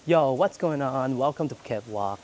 Yo, what's going on? Welcome to Phuket Walk.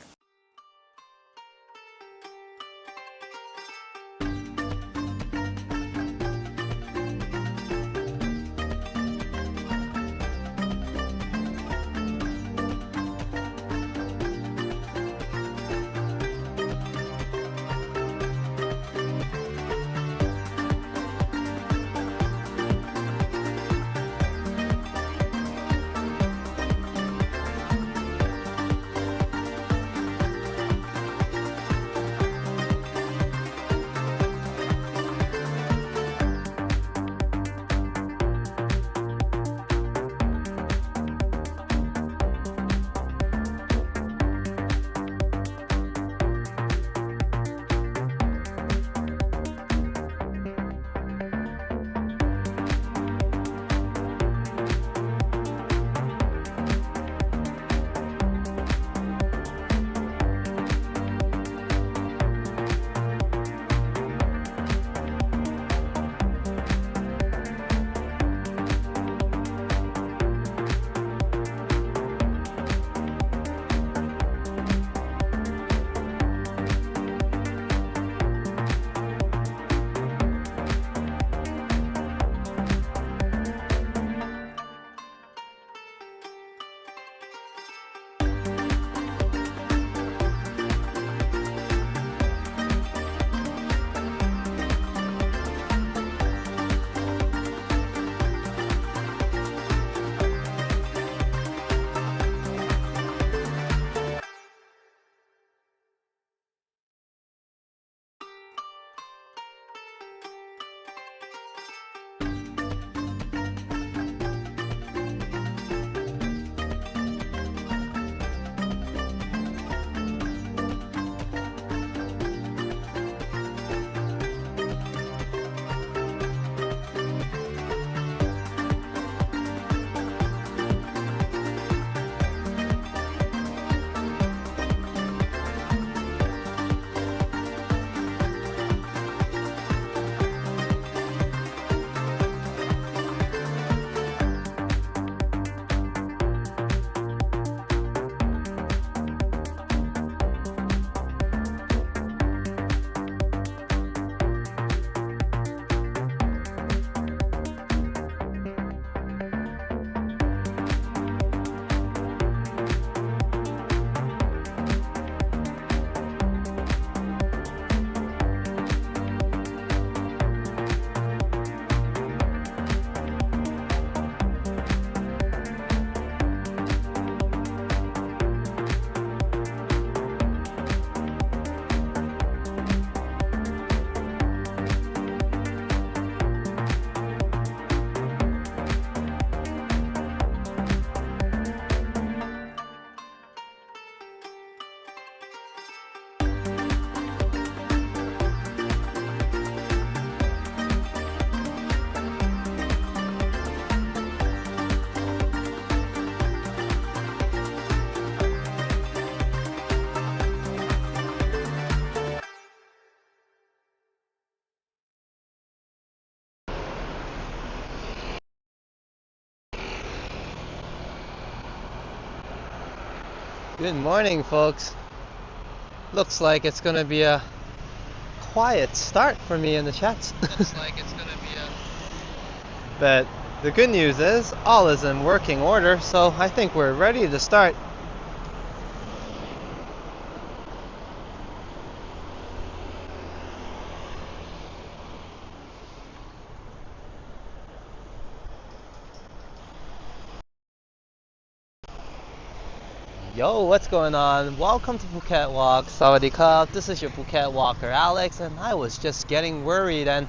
Good morning, folks. Looks like it's gonna be a quiet start for me in the chats. Looks like it's gonna be a. But the good news is, all is in working order, so I think we're ready to start. Yo, what's going on? Welcome to Phuket Walk. Sawadee Krap. This is your Phuket Walker, Alex, and I was just getting worried, and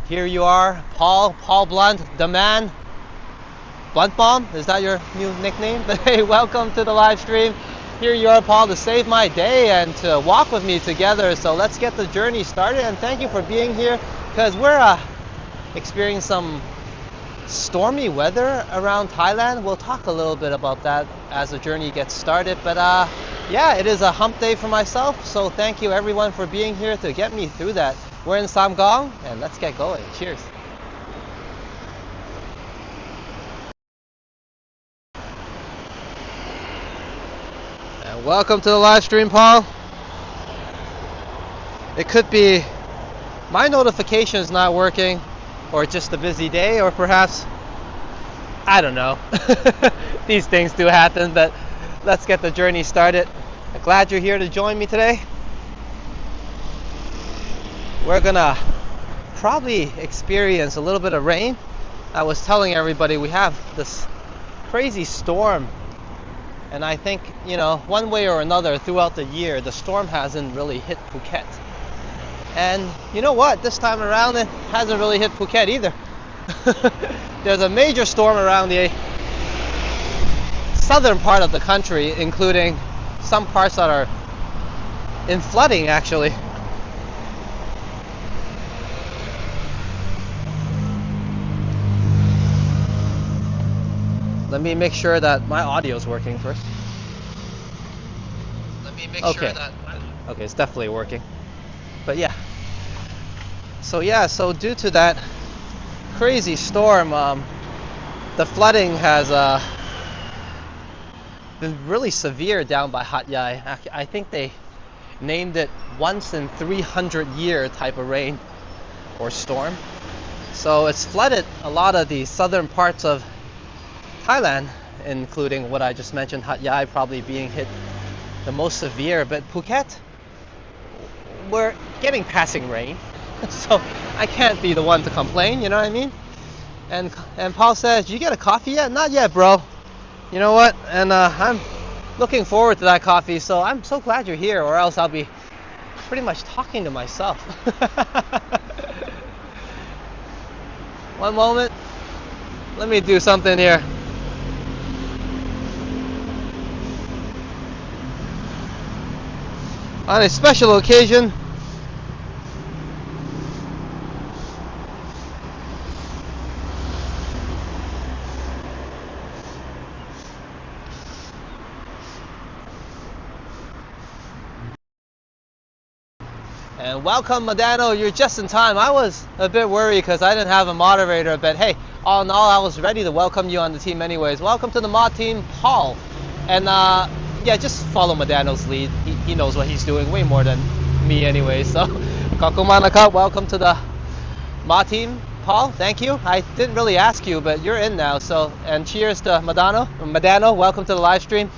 here you are, Paul Blunt, the man. Blunt Bomb, is that your new nickname? But hey, welcome to the live stream. Here you are, Paul, to save my day and to walk with me together. So let's get the journey started, and thank you for being here, because we're experiencing some stormy weather around Thailand. We'll talk a little bit about that as the journey gets started, but yeah, it is a hump day for myself, so thank you everyone for being here to get me through that. We're in Samkong, and let's get going. Cheers. And welcome to the live stream, Paul. It could be my notification is not working, or just a busy day, or perhaps, I don't know. These things do happen, but let's get the journey started. I'm glad you're here to join me today. We're gonna probably experience a little bit of rain. I was telling everybody we have this crazy storm, and I think, you know, one way or another throughout the year the storm hasn't really hit Phuket. And you know what, this time around it hasn't really hit Phuket either. There's a major storm around the southern part of the country, including some parts that are in flooding actually. Let me make sure that my audio is working first. Let me make sure that. Okay, it's definitely working. But yeah. So due to that crazy storm, the flooding has been really severe down by Hat Yai. I think they named it once in 300 year type of rain or storm. So it's flooded a lot of the southern parts of Thailand, including what I just mentioned, Hat Yai probably being hit the most severe. But Phuket, we're getting passing rain, so I can't be the one to complain, you know what I mean? And Paul says, "You get a coffee yet?" "Not yet, bro." You know what? And I'm looking forward to that coffee, so I'm so glad you're here, or else I'll be pretty much talking to myself. One moment. Let me do something here. On a special occasion, and welcome, Madano. You're just in time. I was a bit worried because I didn't have a moderator, but hey, all in all, I was ready to welcome you on the team anyways. Welcome to the mod team, Paul. And yeah, just follow Madano's lead. He knows what he's doing way more than me anyway. So, Kakumanaka, welcome to the mod team, Paul. Thank you. I didn't really ask you, but you're in now. So, and cheers to Madano, welcome to the live stream.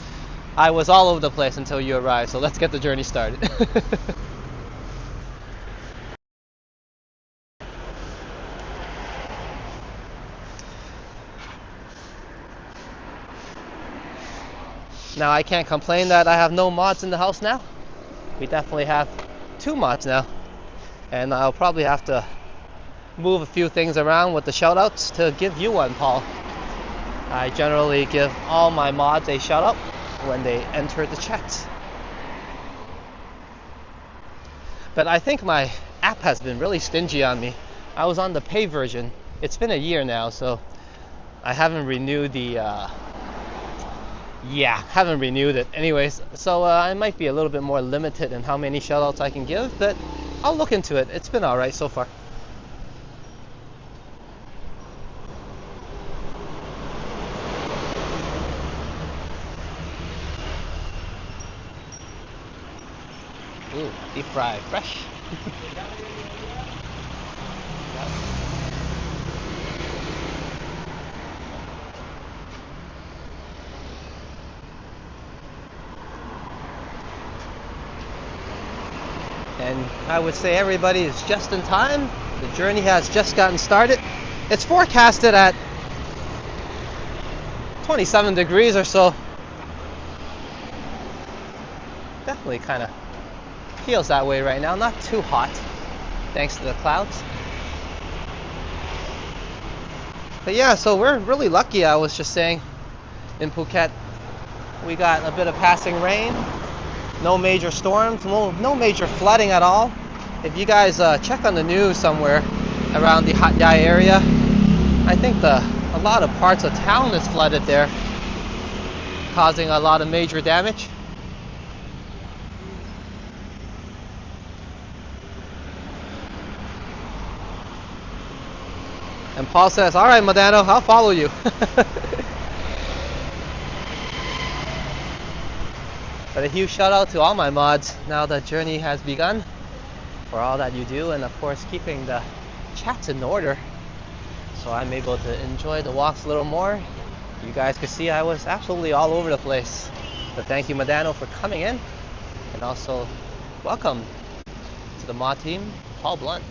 I was all over the place until you arrived. So let's get the journey started. Now I can't complain that I have no mods in the house now. We definitely have 2 mods now. And I'll probably have to move a few things around with the shoutouts to give you one, Paul. I generally give all my mods a shoutout when they enter the chat. But I think my app has been really stingy on me. I was on the pay version. It's been a year now, so I haven't renewed the haven't renewed it anyways, so I might be a little bit more limited in how many shoutouts I can give, but I'll look into it. It's been alright so far. Ooh, deep fried, fresh. And I would say everybody is just in time. The journey has just gotten started. It's forecasted at 27 degrees or so. Definitely kind of feels that way right now. Not too hot, thanks to the clouds. But yeah, so we're really lucky. I was just saying, in Phuket, we got a bit of passing rain. No major storms, no major flooding at all. If you guys check on the news somewhere around the Hat Yai area, I think a lot of parts of town is flooded there, causing a lot of major damage. And Paul says, "All right, Madano, I'll follow you." But a huge shout out to all my mods. Now the journey has begun, for all that you do, and of course keeping the chats in order, so I'm able to enjoy the walks a little more. You guys could see I was absolutely all over the place. But thank you, Madano, for coming in, and also welcome to the mod team, Paul Blunt.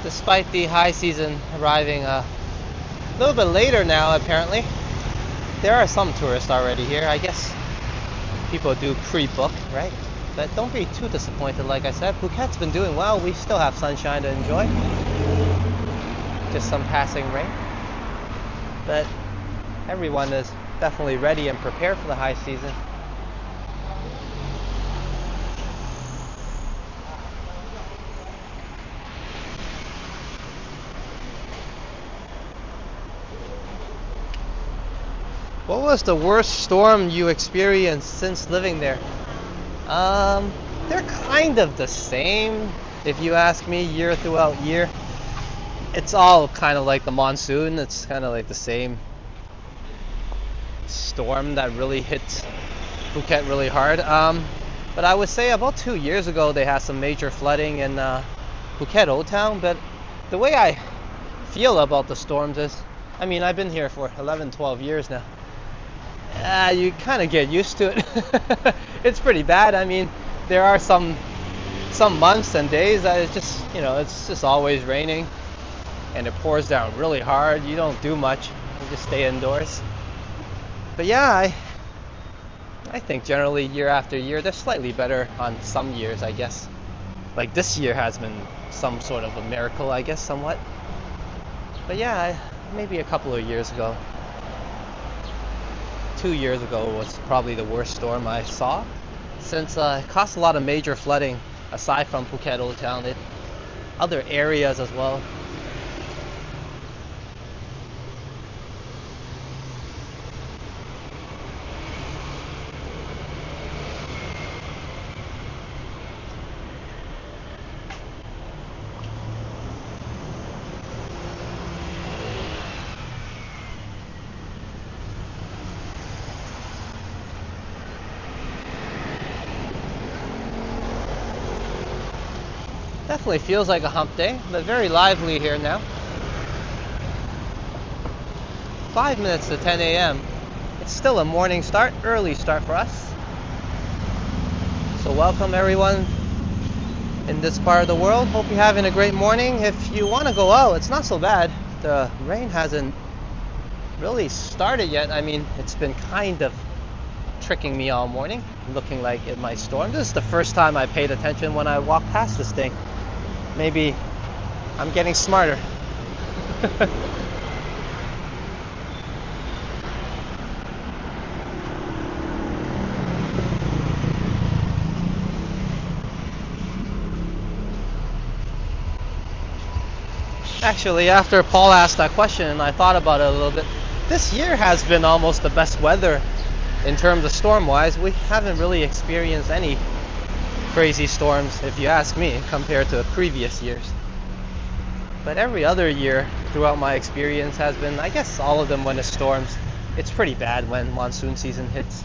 Despite the high season arriving a little bit later now, apparently, there are some tourists already here. I guess people do pre-book, right? But don't be too disappointed. Like I said, Phuket's been doing well. We still have sunshine to enjoy. Just some passing rain. But everyone is definitely ready and prepared for the high season. What was the worst storm you experienced since living there? They're kind of the same, if you ask me, year throughout year. It's all kind of like the monsoon. It's kind of like the same storm that really hits Phuket really hard. But I would say about 2 years ago they had some major flooding in Phuket Old Town. But the way I feel about the storms is, I mean, I've been here for 11, 12 years now. You kind of get used to it. It's pretty bad. I mean, there are some months and days that it's just, you know, it's just always raining and it pours down really hard. You don't do much. You just stay indoors. But yeah, I think generally year after year they're slightly better on some years, I guess. Like this year has been some sort of a miracle, I guess, somewhat. But yeah, maybe a couple of years ago. 2 years ago was probably the worst storm I saw, since it caused a lot of major flooding aside from Phuket Old Town, other areas as well. Definitely feels like a hump day, but very lively here now. 5 minutes to 10 a.m. It's still a morning start, early start for us. So welcome everyone in this part of the world. Hope you're having a great morning. If you want to go out, it's not so bad. The rain hasn't really started yet. I mean, it's been kind of tricking me all morning, looking like it might storm. This is the first time I paid attention when I walked past this thing. Maybe I'm getting smarter. Actually, after Paul asked that question, I thought about it a little bit. This year has been almost the best weather in terms of storm-wise. We haven't really experienced any crazy storms, if you ask me, compared to previous years. But every other year throughout my experience has been, I guess all of them when it storms, it's pretty bad when monsoon season hits.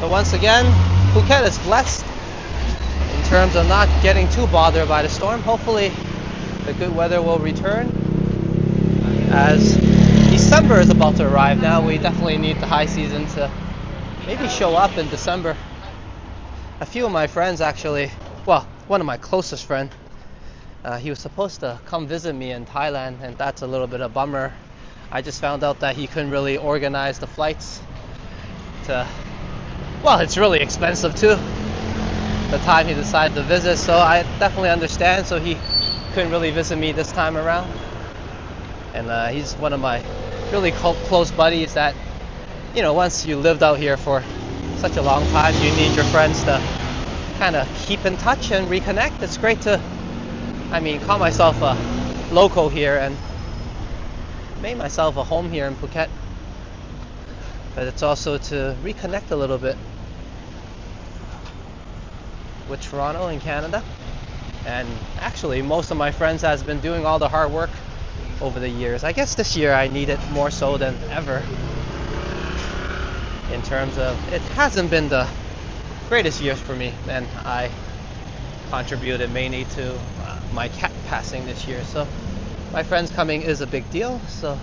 But once again, Phuket is blessed in terms of not getting too bothered by the storm. Hopefully the good weather will return as December is about to arrive now. We definitely need the high season to maybe show up in December. A few of my friends actually, well, one of my closest friends, he was supposed to come visit me in Thailand, and that's a little bit of a bummer. I just found out that he couldn't really organize the flights to, well, it's really expensive too, the time he decided to visit, so I definitely understand. So he couldn't really visit me this time around. And he's one of my really close buddies that, you know, once you lived out here for such a long time, you need your friends to kind of keep in touch and reconnect. It's great to, I mean, call myself a local here and made myself a home here in Phuket. But it's also to reconnect a little bit with Toronto and Canada. And actually, most of my friends has been doing all the hard work over the years. I guess this year I need it more so than ever. In terms of, it hasn't been the greatest years for me, and I contributed mainly to my cat passing this year. So my friends coming is a big deal. So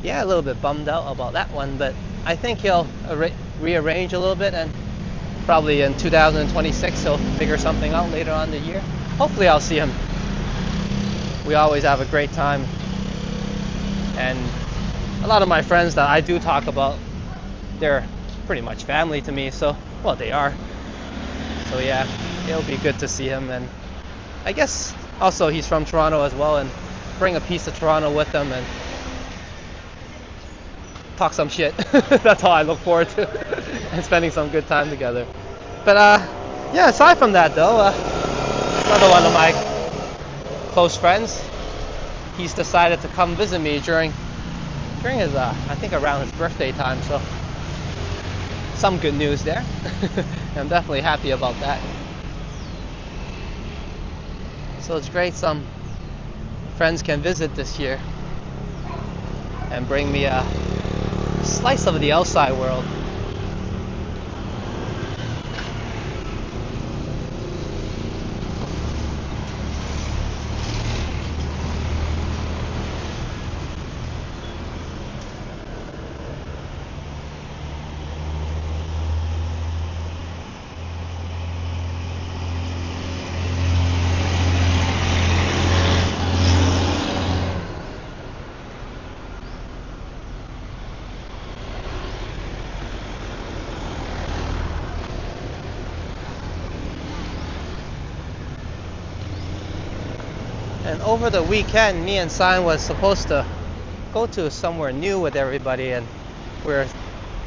yeah, a little bit bummed out about that one, but I think he'll rearrange a little bit, and probably in 2026 he'll figure something out later on in the year. Hopefully I'll see him. We always have a great time, and a lot of my friends that I do talk about, they're pretty much family to me, so, well, they are. So yeah, it'll be good to see him, and I guess also he's from Toronto as well, and bring a piece of Toronto with him and talk some shit. That's all I look forward to, and spending some good time together. But yeah, aside from that though, another one of my close friends, he's decided to come visit me during his I think around his birthday time, so some good news there. I'm definitely happy about that. So it's great some friends can visit this year and bring me a slice of the outside world. And over the weekend, me and San was supposed to go to somewhere new with everybody, and we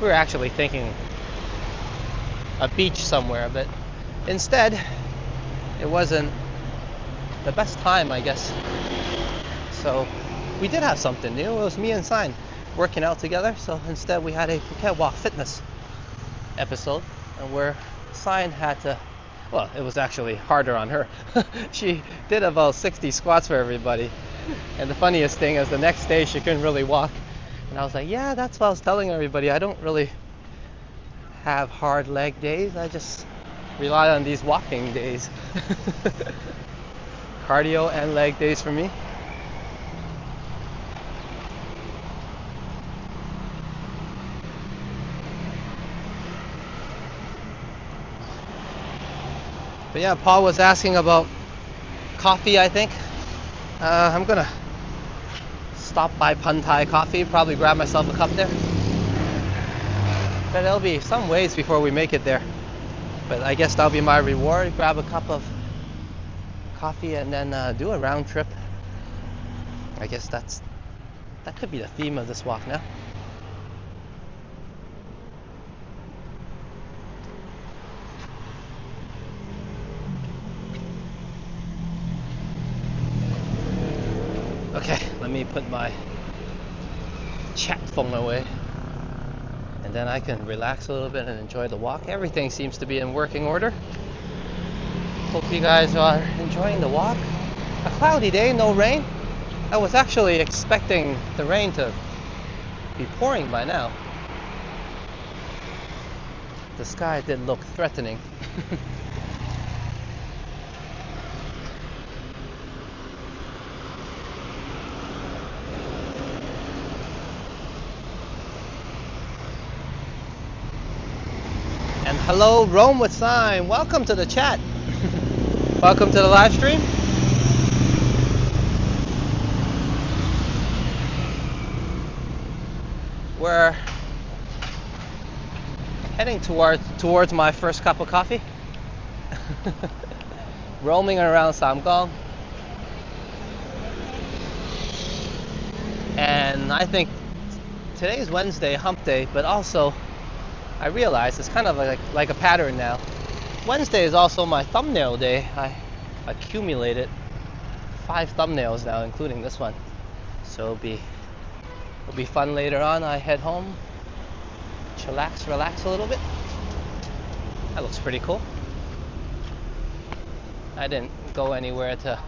were actually thinking a beach somewhere, but instead it wasn't the best time, I guess. So we did have something new. It was me and San working out together, so instead we had a Phuket Walk fitness episode, and where San had to, well, it was actually harder on her. She did about 60 squats for everybody. And the funniest thing is the next day she couldn't really walk. And I was like, yeah, that's what I was telling everybody. I don't really have hard leg days. I just rely on these walking days. Cardio and leg days for me. But yeah, Paul was asking about coffee, I think. I'm gonna stop by Pun Thai Coffee, probably grab myself a cup there. But it'll be some ways before we make it there. But I guess that'll be my reward, grab a cup of coffee and then do a round trip. I guess that could be the theme of this walk now. Okay, let me put my chat phone away, and then I can relax a little bit and enjoy the walk. Everything seems to be in working order. Hope you guys are enjoying the walk. A cloudy day, no rain. I was actually expecting the rain to be pouring by now. The sky did look threatening. And hello, Rome with Sign. Welcome to the chat. Welcome to the live stream. We're heading towards my first cup of coffee. Roaming around Samkong. And I think today's Wednesday, hump day, but also I realize it's kind of like a pattern now. Wednesday is also my thumbnail day. I accumulated 5 thumbnails now, including this one. So it'll be fun later on. I head home, chillax, relax a little bit. That looks pretty cool. I didn't go anywhere to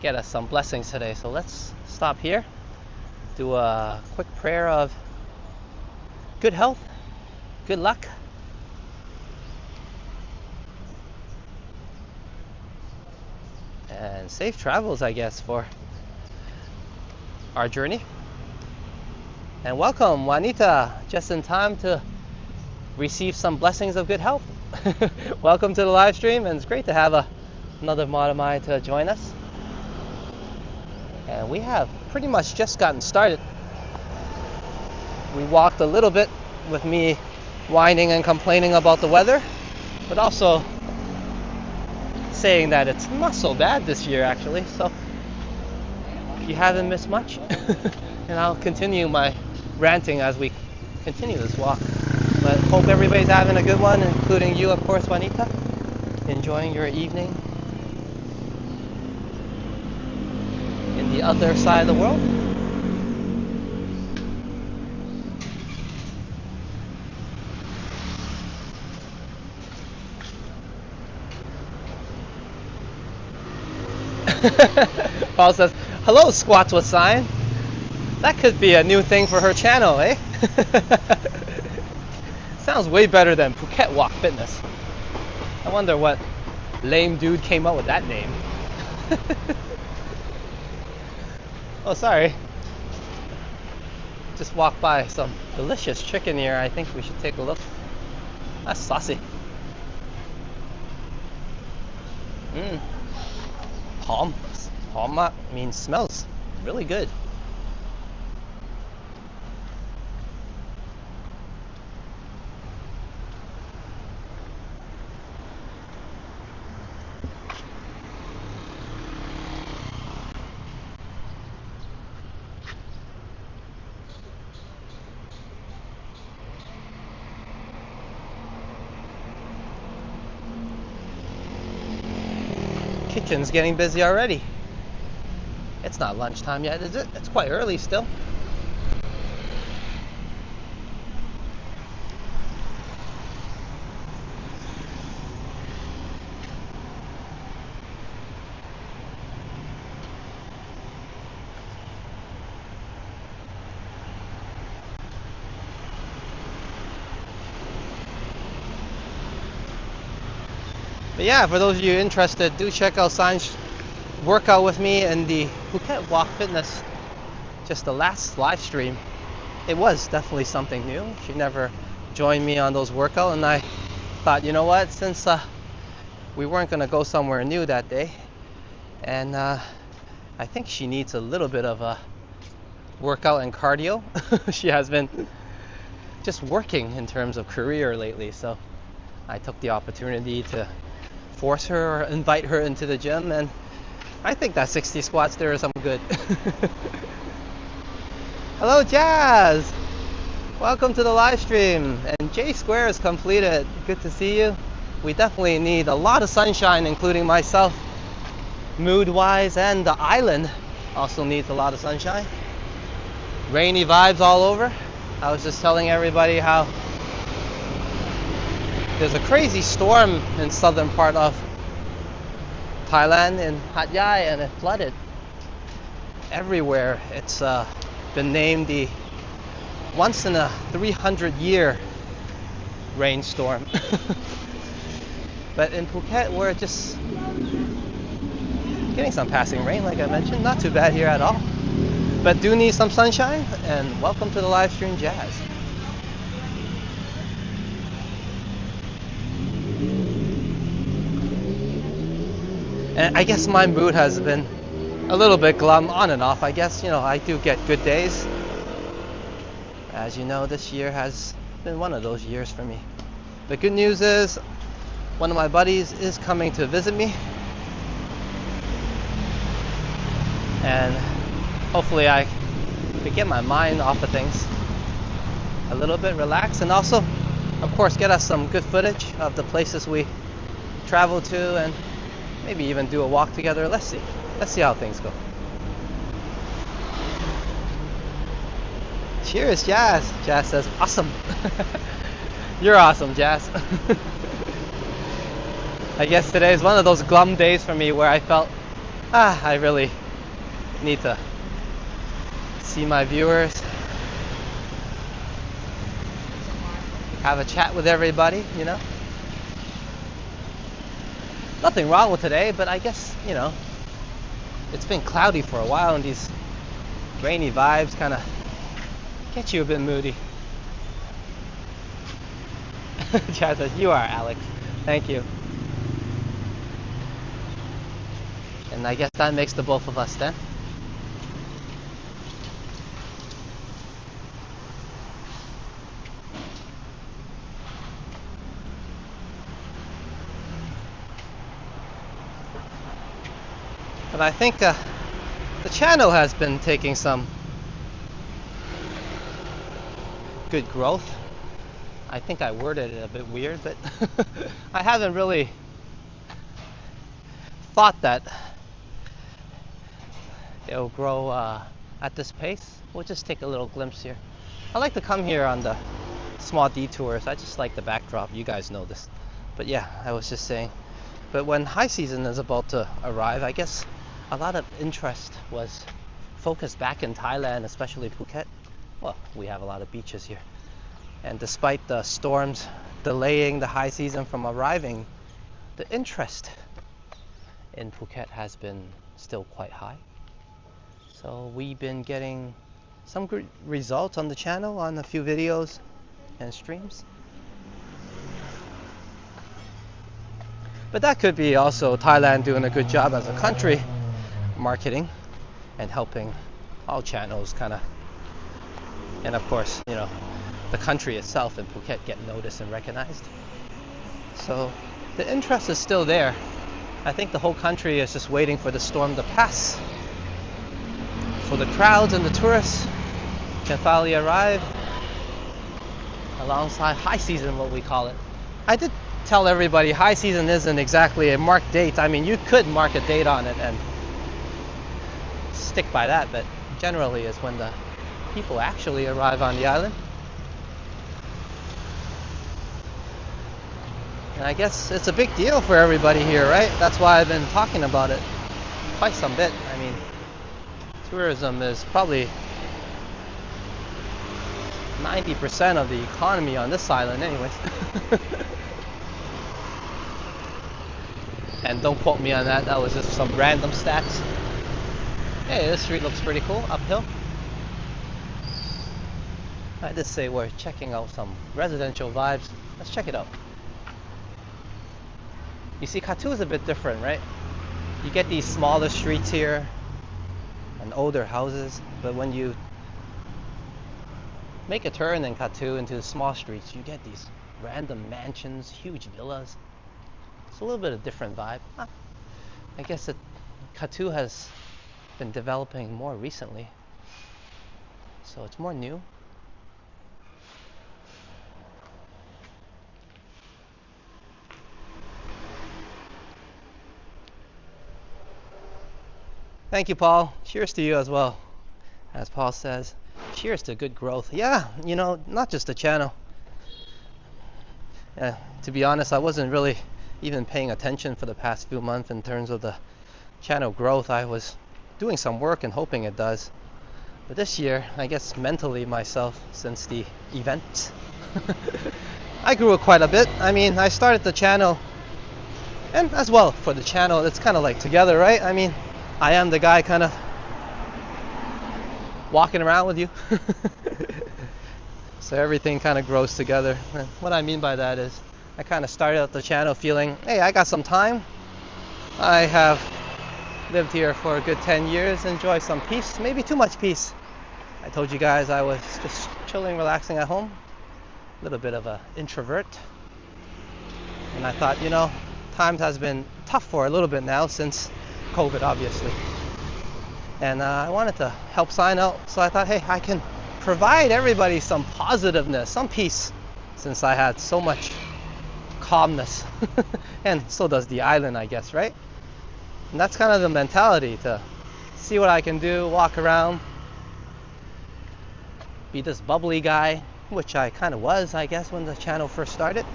get us some blessings today, so let's stop here, do a quick prayer of good health, good luck, and safe travels, I guess, for our journey. And welcome, Juanita, just in time to receive some blessings of good health. Welcome to the live stream, and it's great to have another mod of mine to join us. And we have pretty much just gotten started. We walked a little bit with me whining and complaining about the weather, but also saying that it's not so bad this year actually. So you haven't missed much. And I'll continue my ranting as we continue this walk. But hope everybody's having a good one, including you, of course, Juanita. Enjoying your evening in the other side of the world. Paul says, hello, Squats with Sign. That could be a new thing for her channel, eh? Sounds way better than Phuket Walk Fitness. I wonder what lame dude came up with that name. Oh, sorry. Just walked by some delicious chicken here. I think we should take a look. That's saucy. Palm means smells really good. Kitchen's getting busy already. It's not lunchtime yet, is it? It's quite early still. But yeah, for those of you interested, do check out Sign's workout with me in the Phuket Walk Fitness, just the last live stream. It was definitely something new. She never joined me on those workouts, and I thought, you know what, since we weren't going to go somewhere new that day, and I think she needs a little bit of a workout and cardio. She has been just working in terms of career lately, so I took the opportunity to force her or invite her into the gym, and I think that 60 squats there is some good. Hello, Jazz! Welcome to the live stream. And J Square is completed. Good to see you. We definitely need a lot of sunshine, including myself, mood-wise, and the island also needs a lot of sunshine. Rainy vibes all over. I was just telling everybody how there's a crazy storm in southern part of Thailand, in Hat Yai, and it flooded everywhere. It's been named the once in a 300-year rainstorm. But in Phuket, we're just getting some passing rain, like I mentioned. Not too bad here at all. But do need some sunshine, and welcome to the live stream, Jazz. And I guess my mood has been a little bit glum on and off. I guess, I do get good days. As you know, this year has been one of those years for me. The good news is one of my buddies is coming to visit me. And hopefully I could get my mind off of things a little bit, relax, and also, of course, get us some good footage of the places we travel to, and maybe even do a walk together. Let's see how things go. Cheers, Jazz. Jazz says, awesome. You're awesome, Jazz. I guess today is one of those glum days for me where I felt, I really need to see my viewers, have a chat with everybody, Nothing wrong with today, but I guess, it's been cloudy for a while, and these rainy vibes kind of get you a bit moody. Chad says, you are, Alex. Thank you. And I guess that makes the both of us then. But I think the channel has been taking some good growth. I think I worded it a bit weird, but I haven't really thought that it'll grow at this pace. We'll just take a little glimpse here. I like to come here on the small detours. I just like the backdrop. You guys know this. But yeah, I was just saying. But when high season is about to arrive, I guess a lot of interest was focused back in Thailand, especially Phuket. Well, we have a lot of beaches here. And despite the storms delaying the high season from arriving, the interest in Phuket has been still quite high. So we've been getting some good results on the channel, on a few videos and streams. But that could be also Thailand doing a good job as a country marketing and helping all channels kind of, and of course, the country itself in Phuket get noticed and recognized. So the interest is still there. I think the whole country is just waiting for the storm to pass, for the crowds and the tourists can finally arrive alongside high season, what we call it. I did tell everybody high season isn't exactly a marked date. I mean, you could mark a date on it and stick by that, but generally is when the people actually arrive on the island. And I guess it's a big deal for everybody here, right? That's why I've been talking about it quite some bit. I mean, tourism is probably 90% of the economy on this island anyways. And don't quote me on that, that was just some random stats. Hey, this street looks pretty cool, uphill. I did say we're checking out some residential vibes. Let's check it out. You see, Katu is a bit different, right? You get these smaller streets here and older houses, but when you make a turn in Katu into the small streets, you get these random mansions, huge villas. It's a little bit of different vibe. I guess that Katu has been developing more recently, so it's more new. Thank you, Paul. Cheers to you as well. As Paul says, cheers to good growth. Yeah, not just the channel. To be honest, I wasn't really even paying attention for the past few months in terms of the channel growth. I was doing some work and hoping it does. But this year, I guess mentally myself, since the event, I grew it quite a bit. I mean, I started the channel, and as well for the channel, it's kind of like together, right? I mean, I am the guy kind of walking around with you. So everything kind of grows together. And what I mean by that is I kind of started out the channel feeling, hey, I got some time. I have lived here for a good 10 years, enjoy some peace, maybe too much peace. I told you guys I was just chilling, relaxing at home, a little bit of an introvert. And I thought, times has been tough for a little bit now since COVID, obviously. And I wanted to help sign out, so I thought, hey, I can provide everybody some positiveness, some peace, since I had so much calmness. And so does the island, I guess, right? And that's kind of the mentality, to see what I can do, walk around, be this bubbly guy, which I kind of was, I guess, when the channel first started,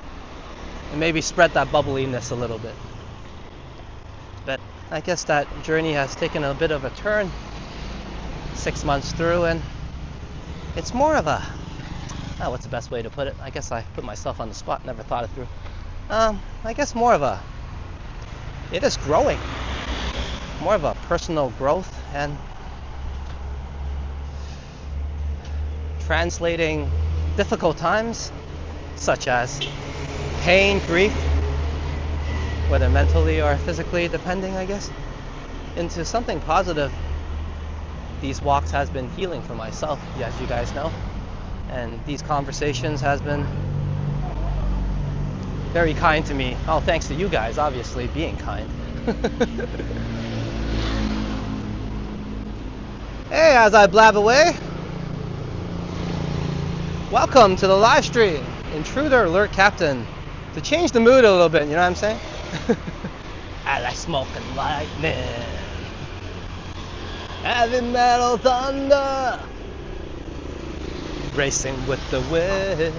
and maybe spread that bubbliness a little bit. But I guess that journey has taken a bit of a turn 6 months through, and it's more of a, what's the best way to put it? I guess I put myself on the spot, never thought it through. I guess more of a, it is growing, more of a personal growth, and translating difficult times, such as pain, grief, whether mentally or physically, depending, I guess, into something positive. These walks has been healing for myself, as you guys know, and these conversations has been very kind to me. Oh, thanks to you guys, obviously, being kind. Hey, as I blab away, welcome to the live stream. Intruder alert, Captain. To change the mood a little bit, you know what I'm saying? I like smoking lightning, heavy metal thunder, racing with the wind.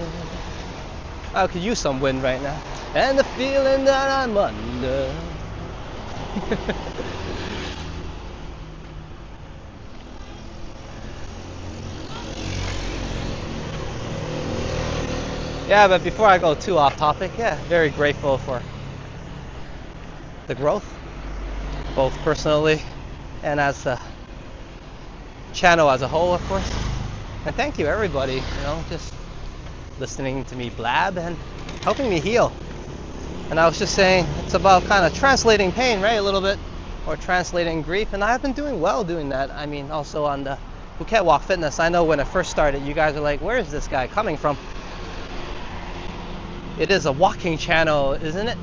I could use some wind right now, and the feeling that I'm under. Yeah, but before I go too off topic, very grateful for the growth, both personally and as the channel as a whole, of course. And thank you, everybody, just listening to me blab and helping me heal. And I was just saying, it's about kind of translating pain, right, a little bit, or translating grief, and I've been doing well doing that. I mean, also on the Phuket Walk Fitness, I know when it first started, you guys are like, where is this guy coming from? It is a walking channel, isn't it?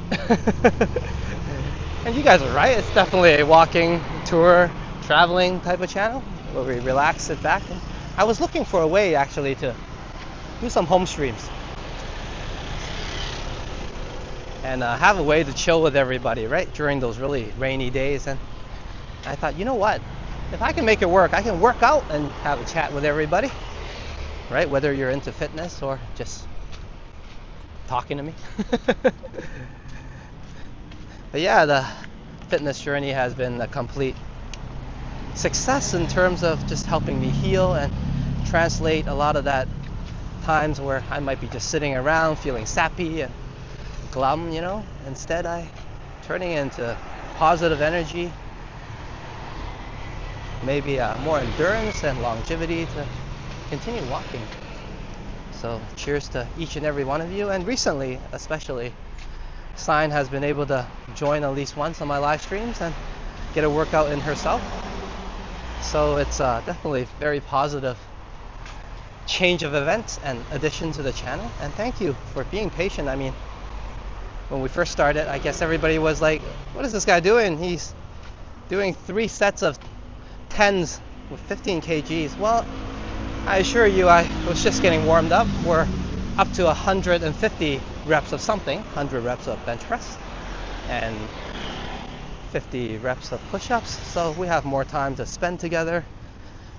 And you guys are right, it's definitely a walking, tour, traveling type of channel, where we relax, sit back. And I was looking for a way, actually, to do some home streams and have a way to chill with everybody, right, during those really rainy days. And I thought, you know what, if I can make it work, I can work out and have a chat with everybody, right, whether you're into fitness or just talking to me. But yeah, the fitness journey has been a complete success in terms of just helping me heal and translate a lot of that times where I might be just sitting around feeling sappy and glum, instead I turning into positive energy, maybe more endurance and longevity to continue walking. So cheers to each and every one of you. And recently, especially, Sign has been able to join at least once on my live streams and get a workout in herself. So it's definitely very positive change of events and addition to the channel. And thank you for being patient. I mean, when we first started, I guess everybody was like, what is this guy doing? He's doing 3 sets of 10s with 15 kgs. Well, I assure you, I was just getting warmed up. We're up to 150 reps of something, 100 reps of bench press, and 50 reps of push-ups. So we have more time to spend together.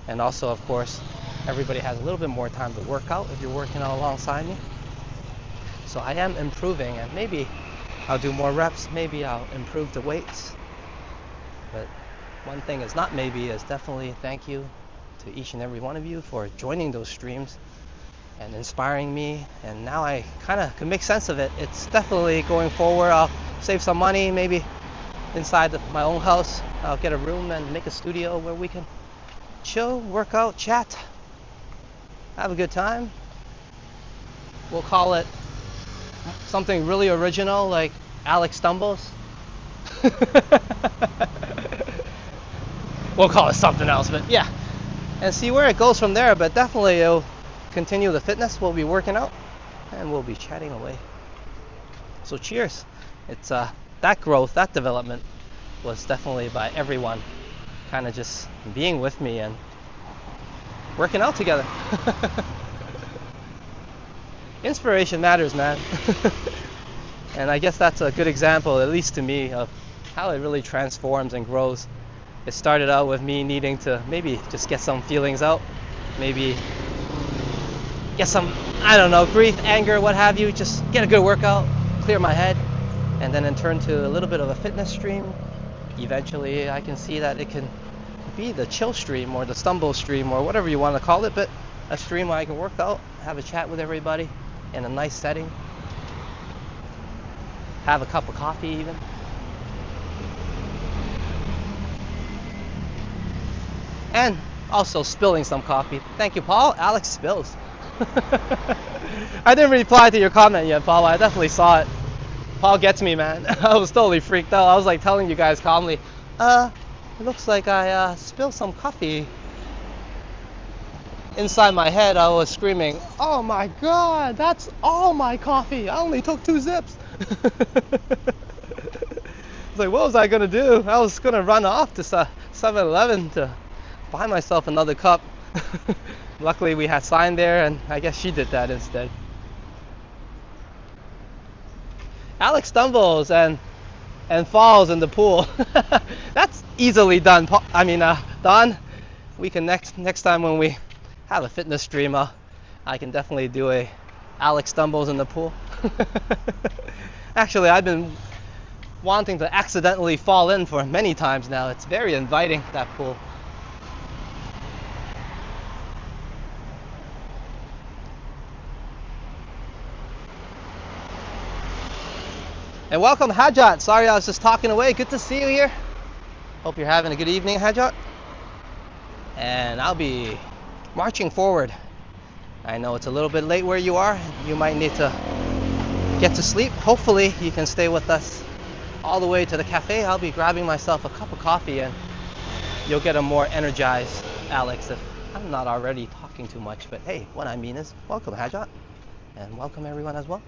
And also, of course, everybody has a little bit more time to work out if you're working out alongside me. So I am improving, and maybe I'll do more reps, maybe I'll improve the weights. But one thing is not maybe, is definitely thank you to each and every one of you for joining those streams and inspiring me. And now I kind of can make sense of it. It's definitely going forward. I'll save some money, maybe inside my own house. I'll get a room and make a studio where we can chill, work out, chat, have a good time. We'll call it something really original, like Alex Stumbles. We'll call it something else, but yeah. And see where it goes from there, but definitely it'll continue the fitness. We'll be working out and we'll be chatting away. So cheers. It's that growth, that development was definitely by everyone kind of just being with me and working out together. Inspiration matters, man. And I guess that's a good example, at least to me, of how it really transforms and grows. It started out with me needing to maybe just get some feelings out, maybe get some, I don't know, grief, anger, what have you, just get a good workout, clear my head, and then in turn to a little bit of a fitness stream. Eventually I can see that it can be the chill stream or the stumble stream or whatever you want to call it, but a stream where I can work out, have a chat with everybody in a nice setting, have a cup of coffee even. And also spilling some coffee. Thank you, Paul. Alex spills. I didn't reply to your comment yet, Paul. I definitely saw it. Paul gets me, man. I was totally freaked out. I was like telling you guys calmly, it looks like I spilled some coffee. Inside my head, I was screaming, oh my God, that's all my coffee. I only took 2 zips. I was like, what was I gonna do? I was gonna run off to 7-Eleven to buy myself another cup. Luckily we had sign there, and I guess she did that instead. Alex stumbles and falls in the pool. That's easily done. Don, we can next time when we have a fitness stream, I can definitely do a Alex stumbles in the pool. Actually, I've been wanting to accidentally fall in for many times now. It's very inviting, that pool. And welcome, Hajat. Sorry, I was just talking away. Good to see you here. Hope you're having a good evening, Hajat. And I'll be marching forward. I know it's a little bit late where you are. You might need to get to sleep. Hopefully, you can stay with us all the way to the cafe. I'll be grabbing myself a cup of coffee, and you'll get a more energized Alex if I'm not already talking too much. But hey, what I mean is, welcome, Hajat. And welcome everyone as well.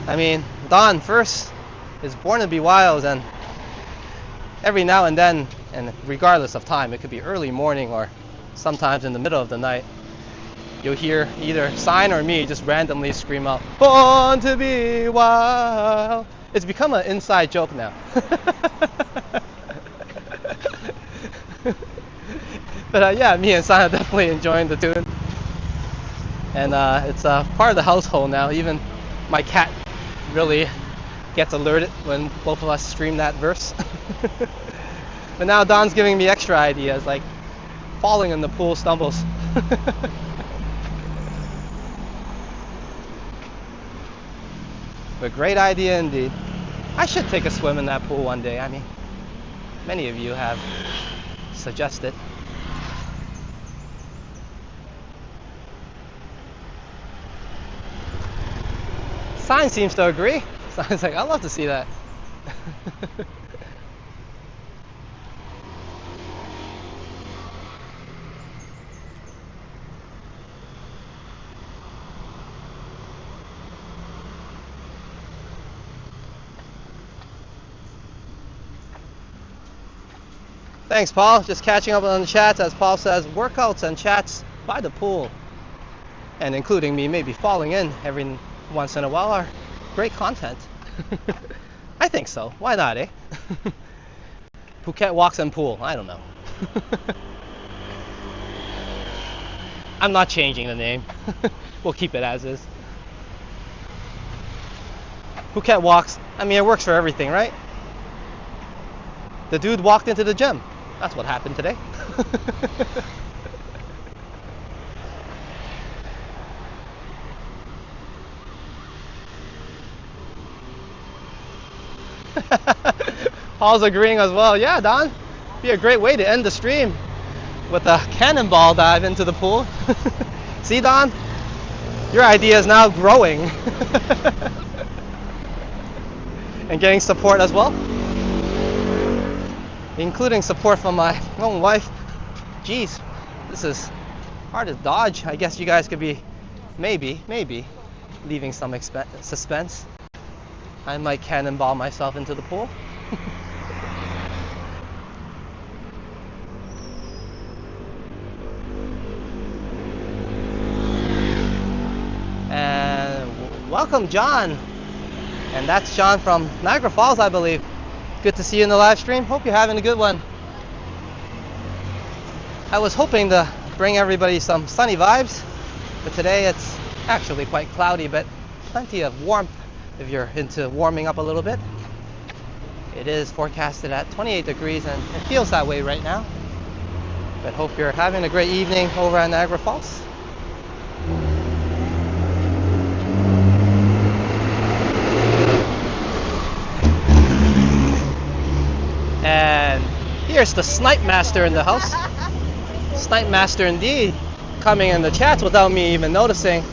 I mean, Don first is born to be wild, and every now and then, and regardless of time, it could be early morning or sometimes in the middle of the night, you'll hear either Sign or me just randomly scream out, "Born to be wild." It's become an inside joke now. But yeah, me and Sign are definitely enjoying the tune. And it's part of the household now. Even my cat really gets alerted when both of us stream that verse. But now Don's giving me extra ideas, like falling in the pool stumbles. But great idea indeed. I should take a swim in that pool one day. I mean, many of you have suggested. Sign seems to agree. Sign's like, I'd love to see that. Thanks, Paul. Just catching up on the chats. As Paul says, workouts and chats by the pool, and including me maybe falling in every once in a while, are great content. I think so. Why not, eh? Phuket walks and pool. I don't know. I'm not changing the name. We'll keep it as is. Phuket walks. I mean, it works for everything, right? The dude walked into the gym. That's what happened today. Paul's agreeing as well. Yeah, Don, be a great way to end the stream with a cannonball dive into the pool. See, Don? Your idea is now growing. And getting support as well. Including support from my own wife. Jeez, this is hard to dodge. I guess you guys could be, maybe, leaving some suspense. I might cannonball myself into the pool. And welcome, John. And that's John from Niagara Falls, I believe. Good to see you in the live stream. Hope you're having a good one. I was hoping to bring everybody some sunny vibes, but today it's actually quite cloudy, but plenty of warmth if you're into warming up a little bit. It is forecasted at 28 degrees and it feels that way right now. But hope you're having a great evening over at Niagara Falls. And here's the Snipe Master in the house. Snipe Master indeed, coming in the chats without me even noticing.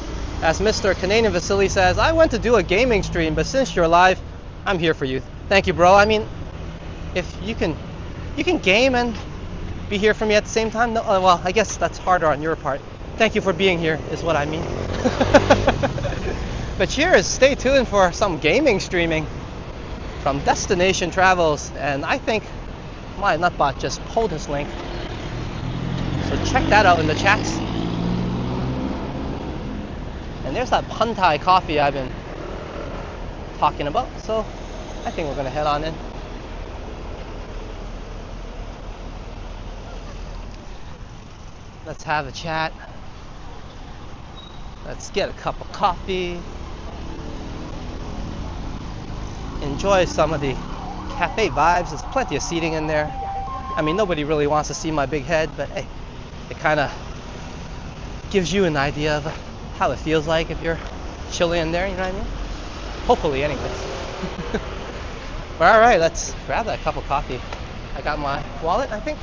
As Mr. Canadian Vasily says, I went to do a gaming stream, but since you're live, I'm here for you. Thank you, bro. I mean, if you can game and be here for me at the same time. No, well, I guess that's harder on your part. Thank you for being here, is what I mean. But cheers. Stay tuned for some gaming streaming from Destination Travels, and I think my nutbot just pulled his link. So check that out in the chats. And there's that Puntai coffee I've been talking about. So I think we're gonna head on in. Let's have a chat. Let's get a cup of coffee. Enjoy some of the cafe vibes. There's plenty of seating in there. I mean, nobody really wants to see my big head, but hey, it kind of gives you an idea of how it feels like if you're chilling in there, you know what I mean? Hopefully, anyways. But all right, let's grab that cup of coffee. I got my wallet, I think.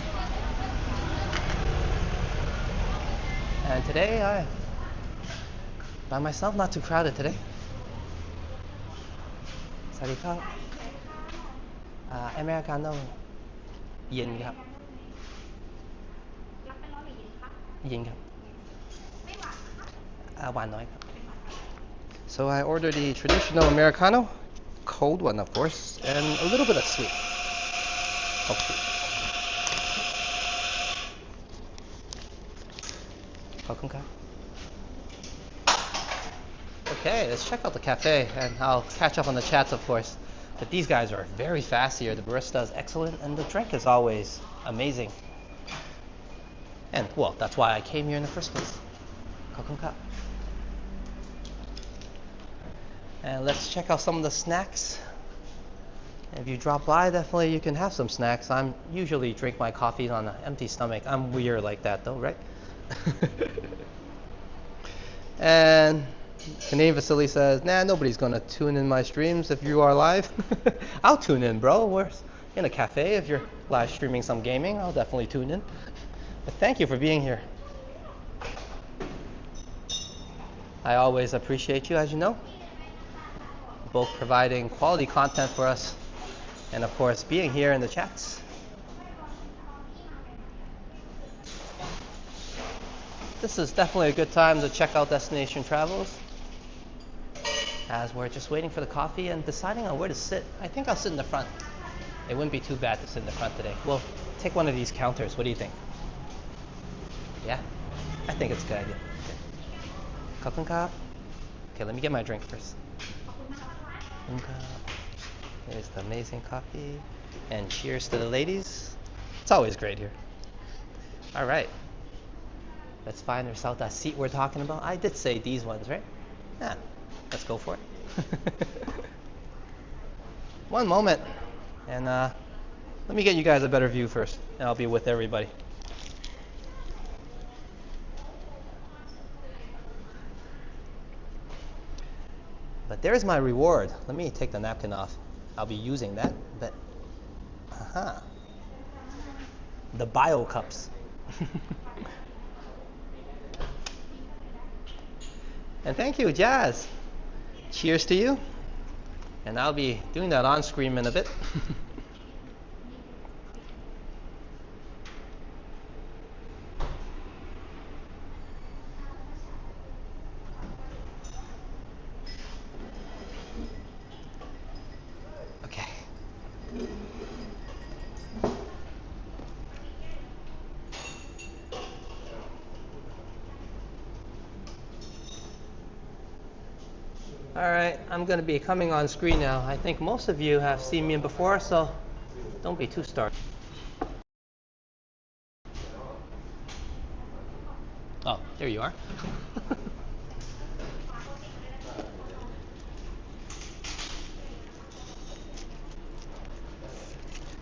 And today, I'm by myself, not too crowded today. สวัสดีครับอเมริกาโน่เย็นครับรับเป็นร้อนหรือเย็นคะเย็นครับไม่หวานนะคะหวานน้อยครับ So I ordered the traditional Americano, cold one of course, and a little bit of sweet. Okay. ขอบคุณครับ Okay, let's check out the cafe, and I'll catch up on the chats, of course. But these guys are very fast here. The barista is excellent, and the drink is always amazing. And, well, that's why I came here in the first place. And let's check out some of the snacks. If you drop by, definitely you can have some snacks. I'm usually drink my coffee on an empty stomach. I'm weird like that, though, right? And Canadian Vasily says, nah, nobody's gonna tune in my streams if you are live. I'll tune in, bro. We're in a cafe. If you're live streaming some gaming, I'll definitely tune in. But thank you for being here. I always appreciate you, as you know, both providing quality content for us and, of course, being here in the chats. This is definitely a good time to check out Destination Travels, as we're just waiting for the coffee and deciding on where to sit. I think I'll sit in the front. It wouldn't be too bad to sit in the front today. We'll take one of these counters. What do you think? Yeah? I think it's a good idea. Okay. Okay, let me get my drink first. Here's the amazing coffee. And cheers to the ladies. It's always great here. All right. Let's find ourselves that seat we're talking about. I did say these ones, right? Yeah. Let's go for it. One moment. And let me get you guys a better view first. And I'll be with everybody. But there's my reward. Let me take the napkin off. I'll be using that. But, the bio cups. And thank you, Jazz. Cheers to you. And I'll be doing that on screen in a bit. Okay. All right, I'm going to be coming on screen now. I think most of you have seen me before, so don't be too startled. Oh, there you are.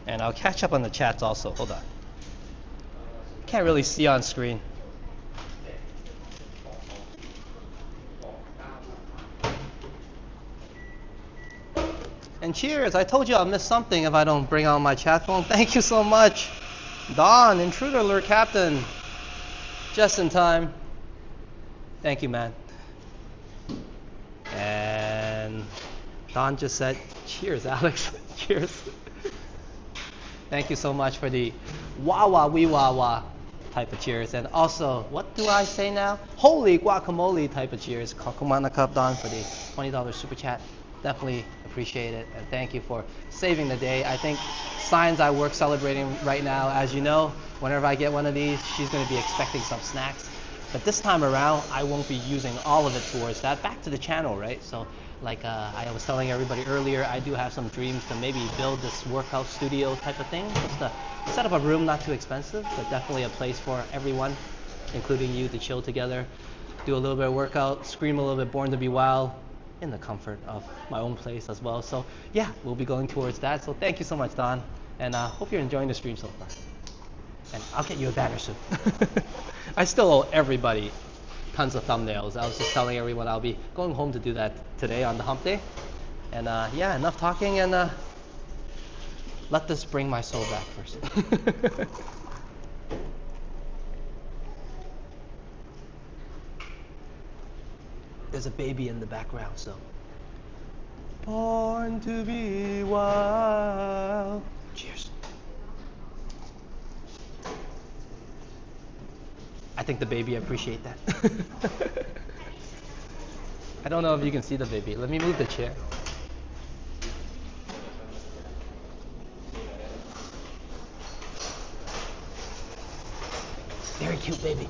And I'll catch up on the chats also. Hold on. Can't really see on screen. And cheers. I told you I'll miss something if I don't bring out my chat phone. Thank you so much. Don, intruder alert captain. Just in time. Thank you, man. And Don just said, cheers, Alex. Cheers. Thank you so much for the wah wah wee wah wah type of cheers. And also, what do I say now? Holy guacamole type of cheers. Kakumana Cup Don for the $20 super chat. Definitely appreciate it. And thank you for saving the day. I think Signs I work celebrating right now. As you know, whenever I get one of these, she's going to be expecting some snacks. But this time around, I won't be using all of it towards that. Back to the channel, right? So like I was telling everybody earlier, I do have some dreams to maybe build this workout studio type of thing. Just to set up a room, not too expensive, but definitely a place for everyone, including you, to chill together, do a little bit of workout, scream a little bit, Born to Be Wild, in the comfort of my own place as well. So yeah, we'll be going towards that. So thank you so much, Don, and hope you're enjoying the stream so far. And I'll get you a banner soon. I still owe everybody tons of thumbnails. I was just telling everyone I'll be going home to do that today on the hump day. And yeah, enough talking, and let this bring my soul back first. There's a baby in the background, so. Born to be wild. Cheers. I think the baby appreciate that. I don't know if you can see the baby. Let me move the chair. Very cute baby.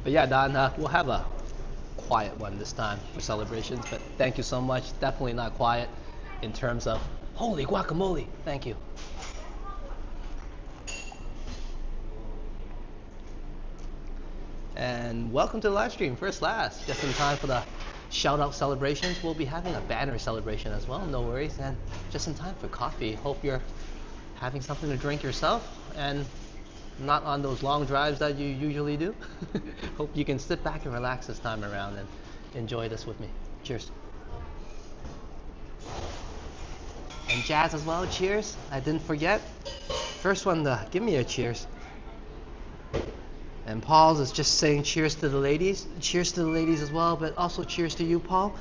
But yeah, Don, we'll have a quiet one this time for celebrations. But thank you so much. Definitely not quiet in terms of holy guacamole. Thank you. And welcome to the live stream, first last. Just in time for the shout out celebrations. We'll be having a banner celebration as well, no worries. And just in time for coffee. Hope you're having something to drink yourself and not on those long drives that you usually do. Hope you can sit back and relax this time around and enjoy this with me. Cheers. And Jazz as well, cheers. I didn't forget. First one to give me a cheers. And Paul's is just saying cheers to the ladies. Cheers to the ladies as well, but also cheers to you, Paul.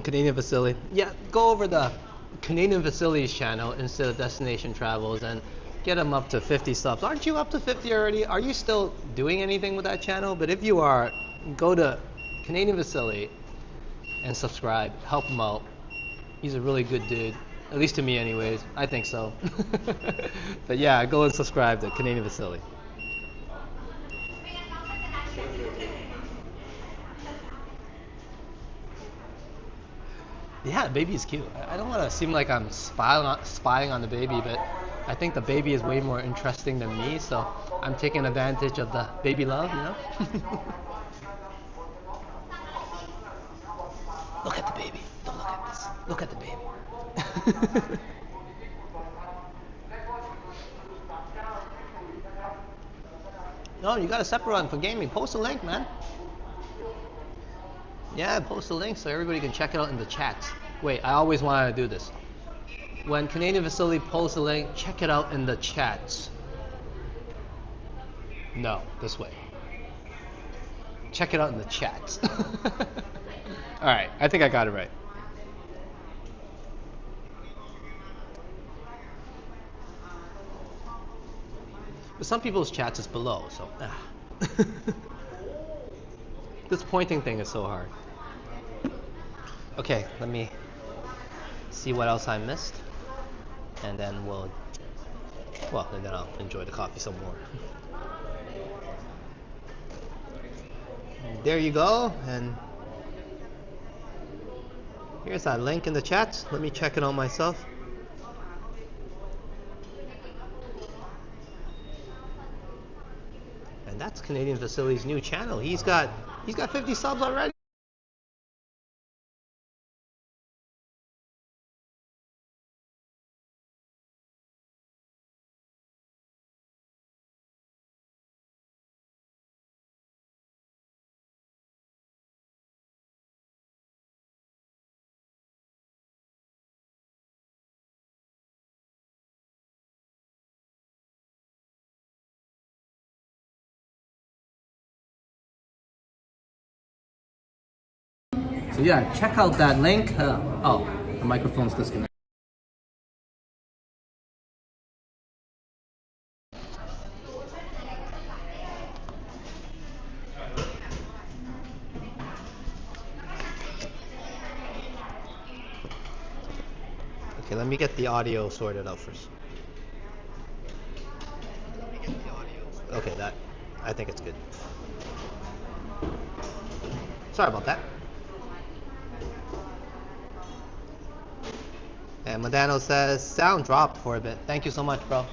Canadian Vasily. Yeah, go over the Canadian Vasily's channel instead of Destination Travels and get him up to 50 subs. Aren't you up to 50 already? Are you still doing anything with that channel? But if you are, go to Canadian Vasily and subscribe. Help him out. He's a really good dude. At least to me anyways. I think so. But yeah, go and subscribe to Canadian Vasily. Yeah, the baby is cute. I don't want to seem like I'm spying on the baby, but I think the baby is way more interesting than me, so I'm taking advantage of the baby love, you know? Look at the baby. Don't look at this. Look at the baby. No, you got a separate one for gaming. Post a link, man. Yeah, post a link so everybody can check it out in the chats. Wait, I always wanted to do this. when Canadian Facility posts a link, check it out in the chats. No, this way. Check it out in the chats. Alright, I think I got it right. But some people's chats is below, so. This pointing thing is so hard. Okay, let me see what else I missed. And then and then I'll enjoy the coffee some more. There you go, and here's that link in the chat. Let me check it out myself. And that's Canadian Facility's new channel. He's got 50 subs already. So yeah, check out that link. Oh, the microphone's disconnected. Okay, let me get the audio sorted out first. Okay, I think it's good. Sorry about that. And Modano says, sound dropped for a bit. Thank you so much, bro.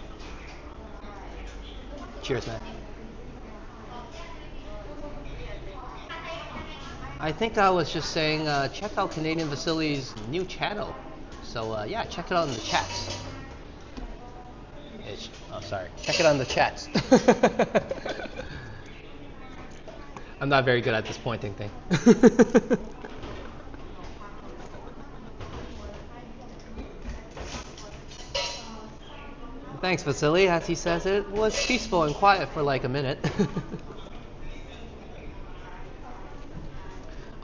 Cheers, man. I think I was just saying, check out Canadian Facility's new channel. So yeah, check it out in the chats. Sorry. Check it out in the chats. I'm not very good at this pointing thing. Thanks, Vasily. As he says, it was peaceful and quiet for like a minute.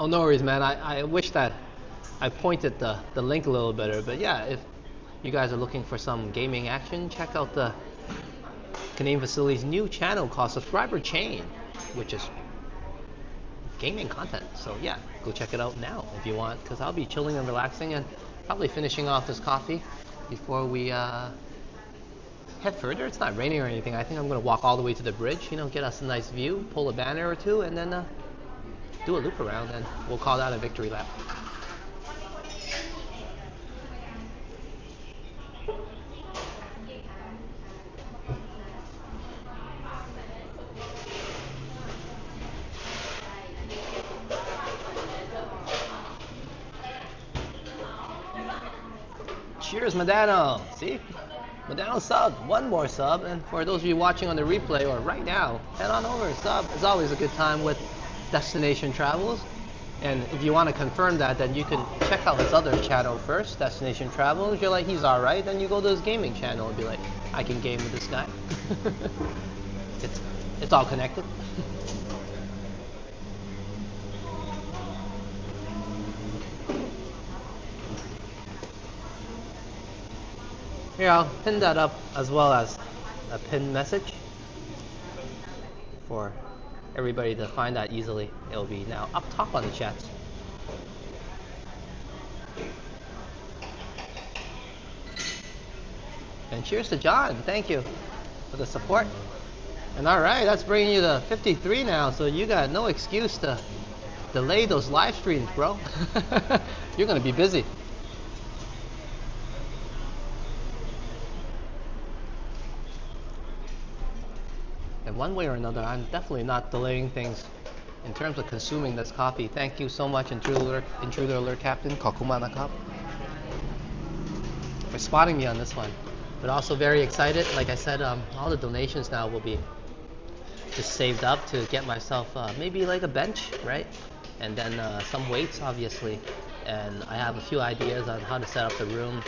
Oh, no worries, man. I wish that I pointed the link a little better. But yeah, if you guys are looking for some gaming action, check out the Canadian Facility's new channel called Subscriber Chain, which is gaming content. So yeah, go check it out now if you want, because I'll be chilling and relaxing and probably finishing off this coffee before we head further. It's not raining or anything. I think I'm going to walk all the way to the bridge, get us a nice view, pull a banner or two, and then do a loop around, and we'll call that a victory lap. Cheers, Modano. See? Modano sub. One more sub. And for those of you watching on the replay or right now, head on over. Sub is always a good time with Destination Travels. And if you want to confirm that, then you can check out his other channel first, Destination Travels. You're like, he's alright. Then you go to his gaming channel and be like, I can game with this guy. It's all connected. Here, I'll pin that up as well as a pinned message for everybody to find that easily. It'll be now up top on the chats. And cheers to John. Thank you for the support. And alright, that's bringing you to 53 now, so you got no excuse to delay those live streams, bro. You're gonna be busy. And one way or another, I'm definitely not delaying things in terms of consuming this coffee. Thank you so much, Intruder Alert Captain, Kokumanakap, for spotting me on this one. But also very excited. Like I said, all the donations now will be just saved up to get myself maybe like a bench, right? And then some weights, obviously. And I have a few ideas on how to set up the room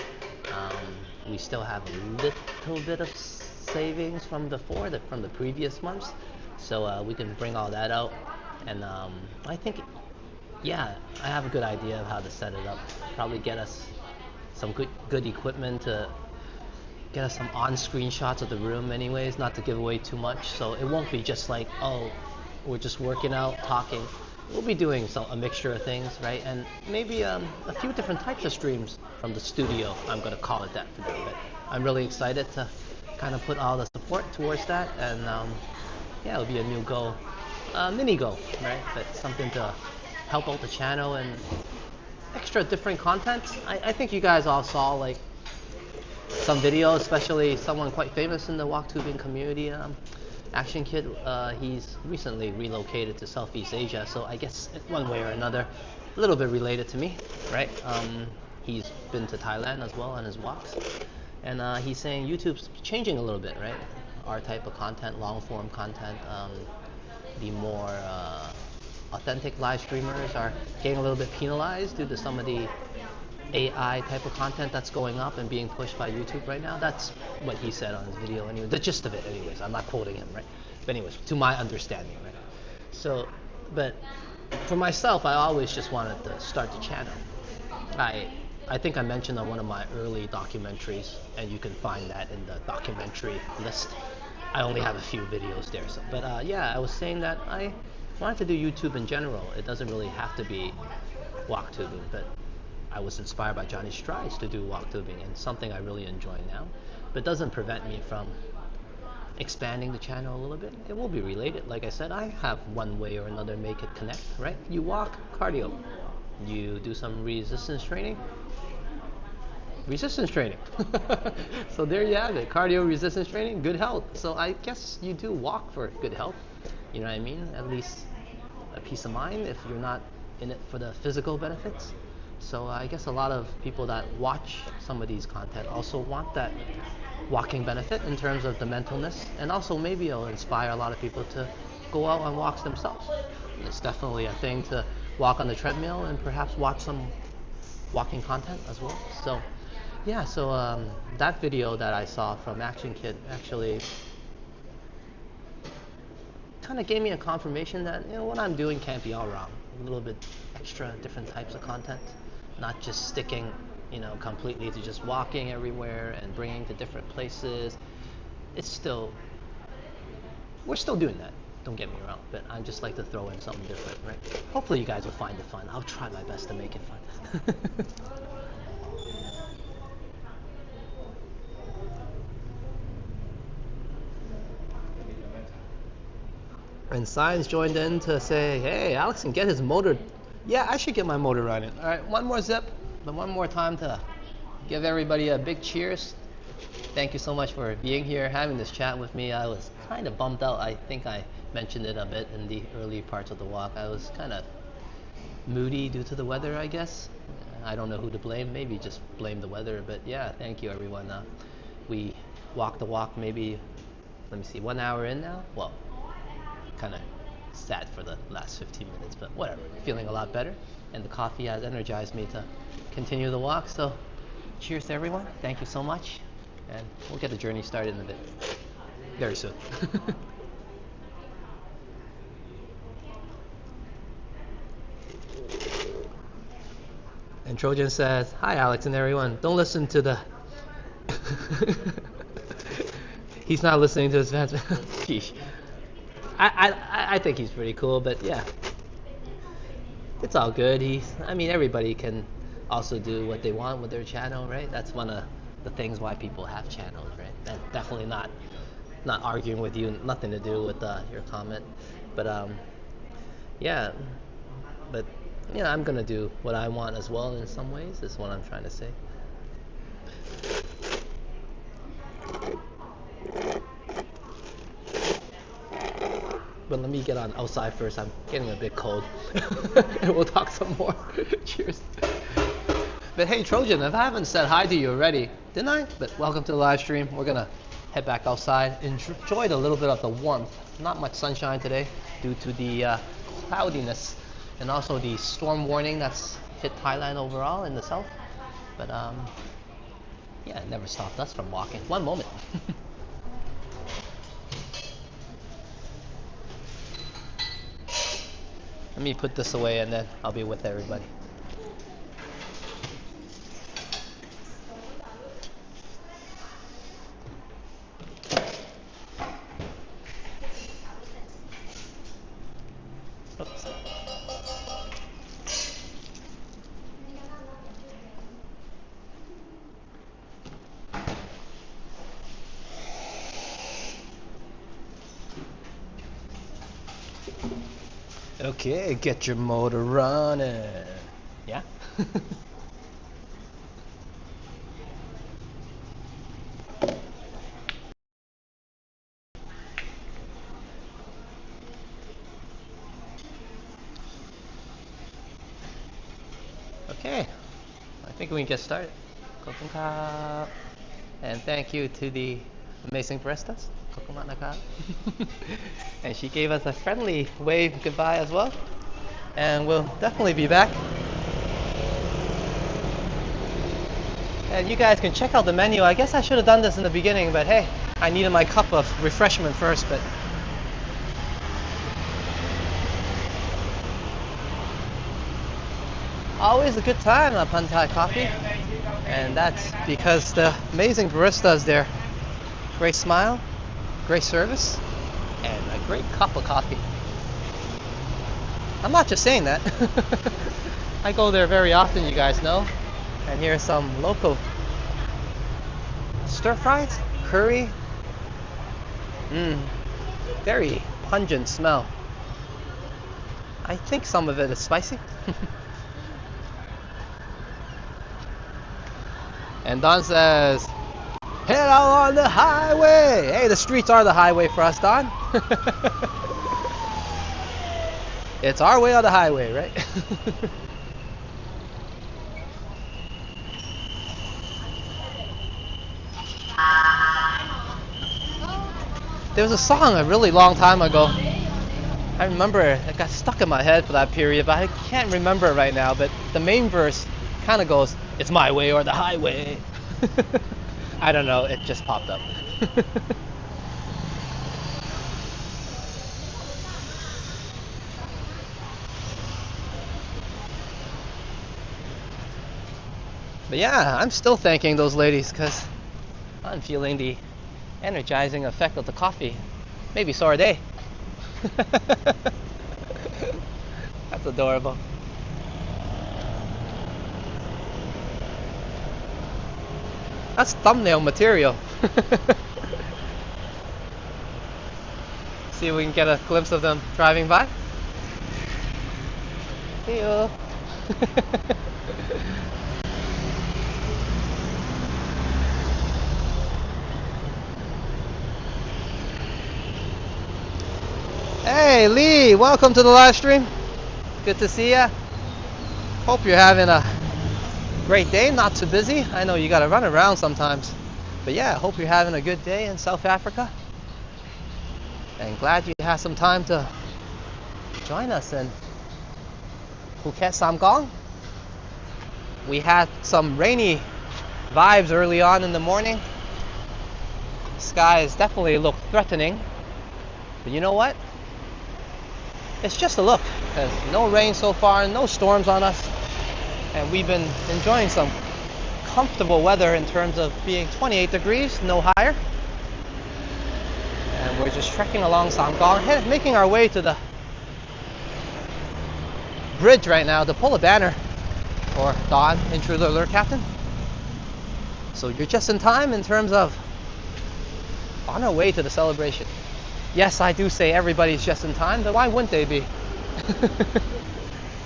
We still have a little bit of savings from before, from the previous months, so we can bring all that out. And I think, yeah, I have a good idea of how to set it up. Probably get us some good equipment to get us some on-screen shots of the room anyways, not to give away too much. So it won't be just like, oh, we're just working out, talking. We'll be doing a mixture of things, right? And maybe a few different types of streams from the studio. I'm gonna call it that for now, but I'm really excited to kind of put all the support towards that. And yeah, it'll be a new goal, mini goal, right? But something to help out the channel and extra different content. I think you guys all saw like some videos, especially someone quite famous in the walk tubing community, Action Kid. He's recently relocated to Southeast Asia, so I guess one way or another, a little bit related to me, right? He's been to Thailand as well on his walks, and he's saying YouTube's changing a little bit, right? Our type of content, long form content, the more authentic live streamers are getting a little bit penalized due to some of the AI type of content that's going up and being pushed by YouTube right now. That's what he said on his video anyway. The gist of it anyways. I'm not quoting him, right? But anyways, to my understanding, right? So, but for myself, I always just wanted to start the channel. I think I mentioned on one of my early documentaries, and you can find that in the documentary list. I only have a few videos there. So, but yeah, I was saying that I wanted to do YouTube in general. It doesn't really have to be walk tubing, but I was inspired by Johnny Strides to do walk tubing, and something I really enjoy now. But it doesn't prevent me from expanding the channel a little bit. It will be related. Like I said, I have one way or another make it connect, right? You walk, cardio. You do some resistance training. So there you have it. Cardio, resistance training, good health. So I guess you do walk for good health. You know what I mean? At least a peace of mind if you're not in it for the physical benefits. So I guess a lot of people that watch some of these content also want that walking benefit in terms of the mentalness, and also maybe it'll inspire a lot of people to go out on walks themselves. It's definitely a thing to walk on the treadmill and perhaps watch some walking content as well. So yeah, so that video that I saw from Action Kid actually kind of gave me a confirmation that, you know, what I'm doing can't be all wrong. A little bit extra different types of content, not just sticking, you know, completely to just walking everywhere and bringing to different places. It's still, we're still doing that, don't get me wrong, but I just like to throw in something different, right? Hopefully you guys will find it fun. I'll try my best to make it fun. And Science joined in to say, hey, Alex can get his motor. Yeah, I should get my motor running. All right, one more zip, but one more time to give everybody a big cheers. Thank you so much for being here, having this chat with me. I was kind of bummed out. I think I mentioned it a bit in the early parts of the walk. I was kind of moody due to the weather, I guess. I don't know who to blame. Maybe just blame the weather. But yeah, thank you, everyone. We walked the walk maybe, let me see, 1 hour in now. Well, kind of sad for the last 15 minutes, but whatever. Feeling a lot better, and the coffee has energized me to continue the walk. So cheers to everyone. Thank you so much, and we'll get the journey started in a bit, very soon. And Trojan says, hi Alex and everyone, don't listen to the he's not listening to his fans. Sheesh. I think he's pretty cool, but yeah, it's all good. I mean, everybody can also do what they want with their channel, right? That's one of the things why people have channels, right? And definitely not arguing with you, nothing to do with your comment, but yeah, but you know, I'm gonna do what I want as well in some ways, is what I'm trying to say. But let me get on outside first. I'm getting a bit cold. And we'll talk some more. Cheers. But hey, Trojan, if I haven't said hi to you already, didn't I? But welcome to the live stream. We're going to head back outside. Enjoyed a little bit of the warmth. Not much sunshine today due to the cloudiness and also the storm warning that's hit Thailand overall in the south. But Yeah, it never stopped us from walking. One moment. Let me put this away and then I'll be with everybody. Oops. Okay, get your motor running. Yeah? Okay, I think we can get started. Kokunka. And thank you to the amazing baristas. Kokumanaka. And she gave us a friendly wave goodbye as well. And we'll definitely be back. And you guys can check out the menu. I guess I should have done this in the beginning, but hey, I needed my cup of refreshment first, but always a good time at Pantai Coffee. And that's because the amazing baristas there. Great smile, great service, and a great cup of coffee. I'm not just saying that. I go there very often, you guys know. And here's some local stir fries, curry. Very pungent smell. I think some of it is spicy. And Don says, head out on the highway. Hey, the streets are the highway for us, Don. It's our way or the highway, right? There was a song a really long time ago. I remember it got stuck in my head for that period, but I can't remember it right now. But the main verse kind of goes, it's my way or the highway. I don't know, it just popped up. But yeah, I'm still thanking those ladies because I'm feeling the energizing effect of the coffee. Maybe so are they. That's adorable. That's thumbnail material. See if we can get a glimpse of them driving by. See you. Hey Lee, welcome to the live stream. Good to see ya. Hope you're having a great day, not too busy. I know you gotta run around sometimes. But yeah, I hope you're having a good day in South Africa. And glad you had some time to join us in Phuket Samkong. We had some rainy vibes early on in the morning. Skies definitely look threatening. But you know what? It's just a look. There's no rain so far, no storms on us. And we've been enjoying some comfortable weather in terms of being 28 degrees, no higher. And we're just trekking along Samkong, making our way to the bridge right now to pull a banner for Don, Intruder Alert Captain. So you're just in time in terms of on our way to the celebration. Yes, I do say everybody's just in time, but why wouldn't they be?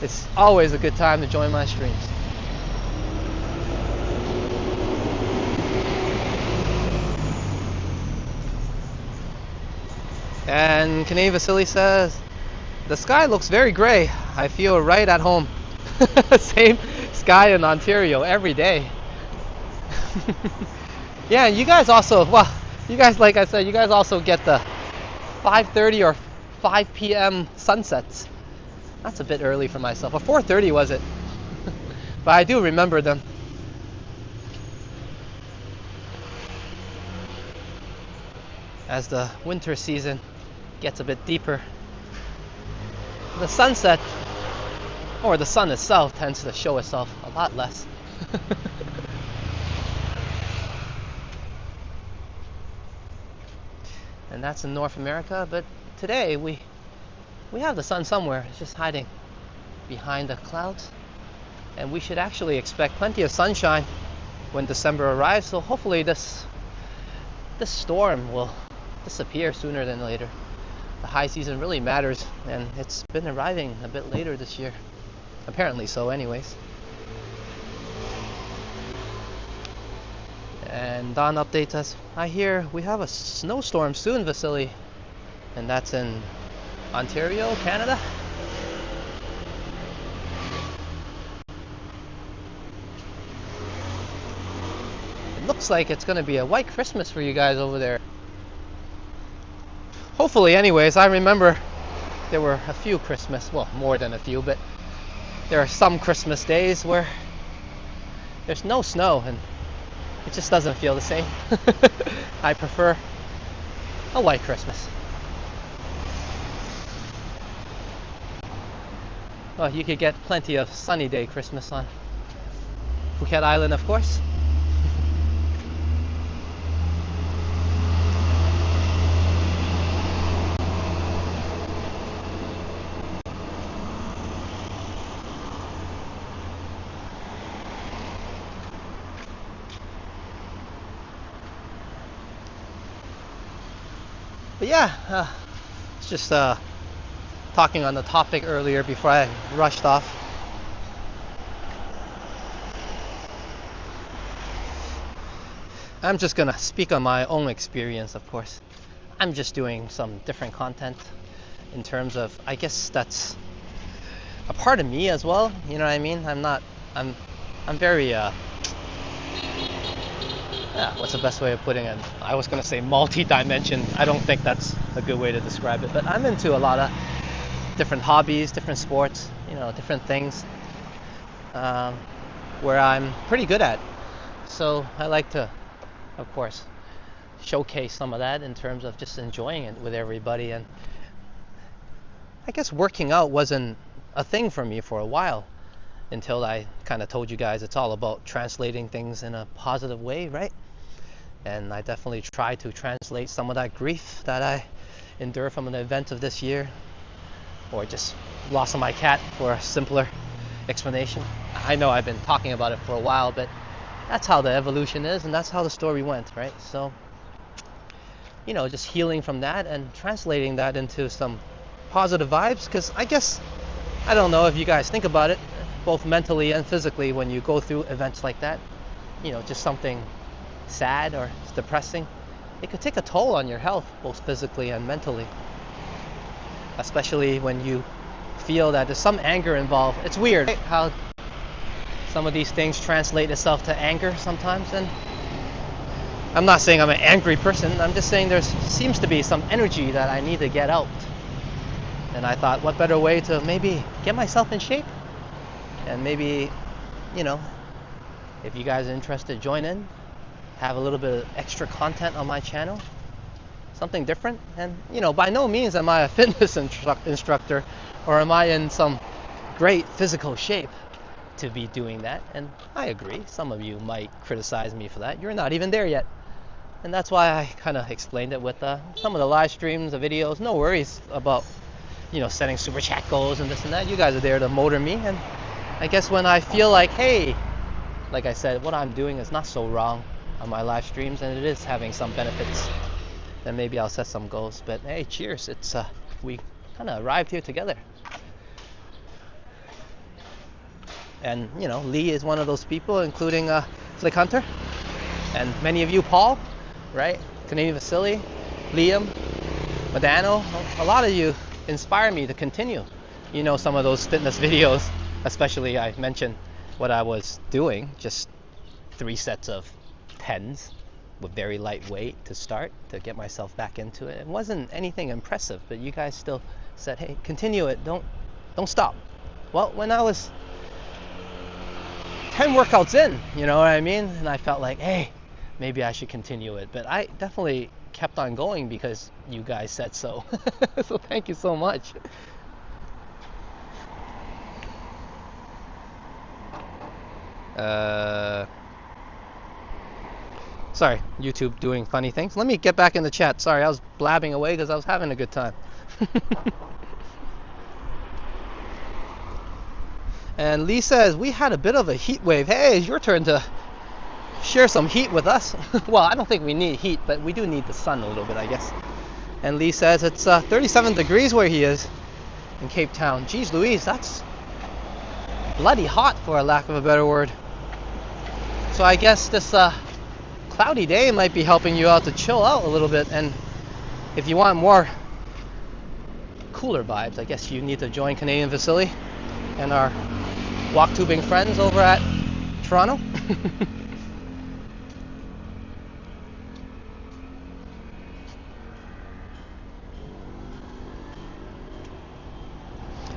It's always a good time to join my streams. And Kanei Vasily says, the sky looks very gray. I feel right at home. Same sky in Ontario every day. Yeah, you guys also, well, you guys, like I said, you guys also get the 5:30 or 5 p.m. sunsets. That's a bit early for myself. Or 4:30 was it? But I do remember them. as the winter season gets a bit deeper, the sunset, or the sun itself, tends to show itself a lot less. And that's in North America, but today we have the sun somewhere. It's just hiding behind the clouds, and we should actually expect plenty of sunshine when December arrives, so hopefully this storm will disappear sooner than later. The high season really matters, and it's been arriving a bit later this year. Apparently so anyways. And Don updates us. I hear we have a snowstorm soon, Vasily. And that's in Ontario, Canada. It looks like it's going to be a white Christmas for you guys over there. Hopefully anyways. I remember there were a few Christmas, well, more than a few, but there are some Christmas days where there's no snow and it just doesn't feel the same. I prefer a white Christmas. Well, you could get plenty of sunny day Christmas on Phuket Island, of course. But yeah, it's just talking on the topic earlier before I rushed off. I'm just gonna speak on my own experience, of course. I'm just doing some different content in terms of, I guess that's a part of me as well. You know what I mean? I'm very what's the best way of putting it? I was going to say multi-dimension. I don't think that's a good way to describe it, but I'm into a lot of different hobbies, different sports, different things where I'm pretty good at. So I like to, of course, showcase some of that in terms of just enjoying it with everybody. And I guess working out wasn't a thing for me for a while until I kind of told you guys it's all about translating things in a positive way, right? And I definitely try to translate some of that grief that I endured from an event of this year, or just loss of my cat, for a simpler explanation. I know I've been talking about it for a while, but that's how the evolution is, and that's how the story went, right? So, just healing from that and translating that into some positive vibes, because I guess, I don't know if you guys think about it, both mentally and physically, when you go through events like that, just something sad or depressing, it could take a toll on your health, both physically and mentally. Especially when you feel that there's some anger involved. It's weird how some of these things translate itself to anger sometimes. And I'm not saying I'm an angry person, I'm just saying there seems to be some energy that I need to get out. And I thought, what better way to maybe get myself in shape? And maybe, if you guys are interested, join in, have a little bit of extra content on my channel, something different. And by no means am I a fitness instructor, or am I in some great physical shape to be doing that. And I agree, some of you might criticize me for that. You're not even there yet. And that's why I kind of explained it with some of the live streams, the videos. No worries about setting super chat goals and this and that. You guys are there to motor me. And I guess when I feel like, hey, like I said, what I'm doing is not so wrong on my live streams, and it is having some benefits, then maybe I'll set some goals. But hey, cheers, it's we kind of arrived here together. And Lee is one of those people, including Flick Hunter, and many of you, Paul, right, Canadian Vasily, Liam, Madano, a lot of you inspire me to continue. Some of those fitness videos, especially I mentioned what I was doing, just 3 sets of 10s with very light weight to start, to get myself back into it. It wasn't anything impressive, but you guys still said, hey, continue it, don't stop. Well, when I was 10 workouts in, you know what I mean, and I felt like, hey, maybe I should continue it. But I definitely kept on going because you guys said so. So thank you so much. Sorry, YouTube doing funny things. Let me get back in the chat. Sorry, I was blabbing away because I was having a good time. And Lee says, we had a bit of a heat wave. Hey, it's your turn to share some heat with us. Well, I don't think we need heat, but we do need the sun a little bit, I guess. And Lee says it's 37 degrees where he is in Cape Town. Geez Louise, that's bloody hot for a lack of a better word. So I guess this cloudy day might be helping you out to chill out a little bit. And if you want more cooler vibes, I guess you need to join Canadian Vasily and our walk tubing friends over at Toronto.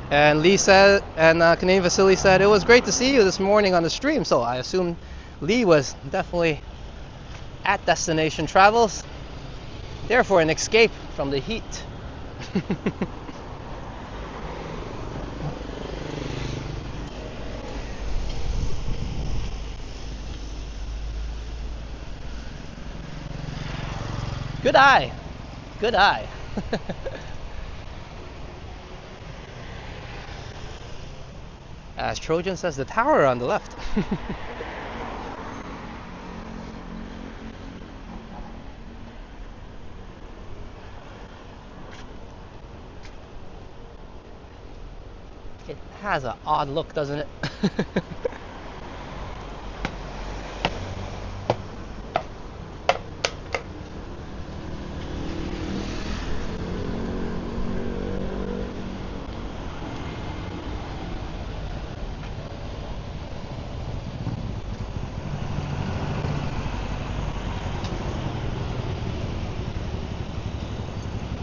And Lee said, and Canadian Vasily said, it was great to see you this morning on the stream. So I assume Lee was definitely at Destination Travels, there for an escape from the heat. Good eye. Good eye. As Trojan says, the tower on the left. It has an odd look, doesn't it?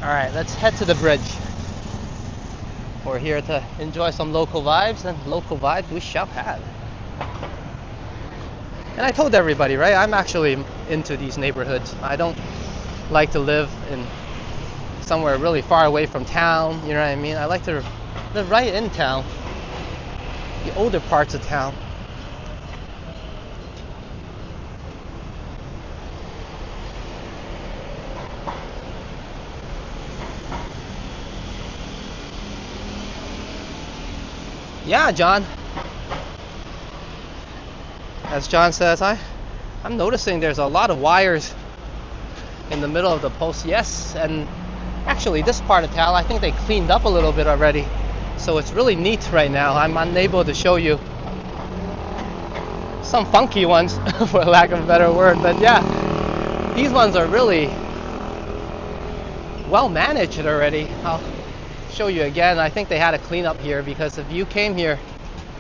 Alright, let's head to the bridge. We're here to enjoy some local vibes, and local vibes we shall have. And I told everybody, right, I'm actually into these neighborhoods. I don't like to live in somewhere really far away from town, you know what I mean? I like to live right in town, the older parts of town. Yeah, John. As John says, I'm noticing there's a lot of wires in the middle of the post. Yes, and actually this part of town, I think they cleaned up a little bit already. So it's really neat right now. I'm unable to show you some funky ones, for lack of a better word. But yeah, these ones are really well managed already. I'll show you again. I think they had a cleanup here because if you came here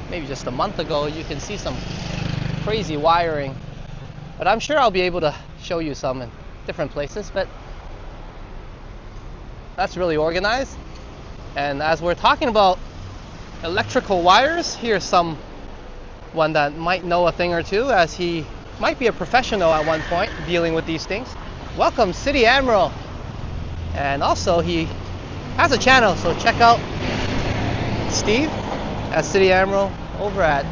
maybe just a month ago, you can see some crazy wiring. But I'm sure I'll be able to show you some in different places. But that's really organized. And as we're talking about electrical wires, here's someone that might know a thing or two, as he might be a professional at one point dealing with these things. Welcome, City Admiral. And also he has a channel, so check out Steve at City Admiral over at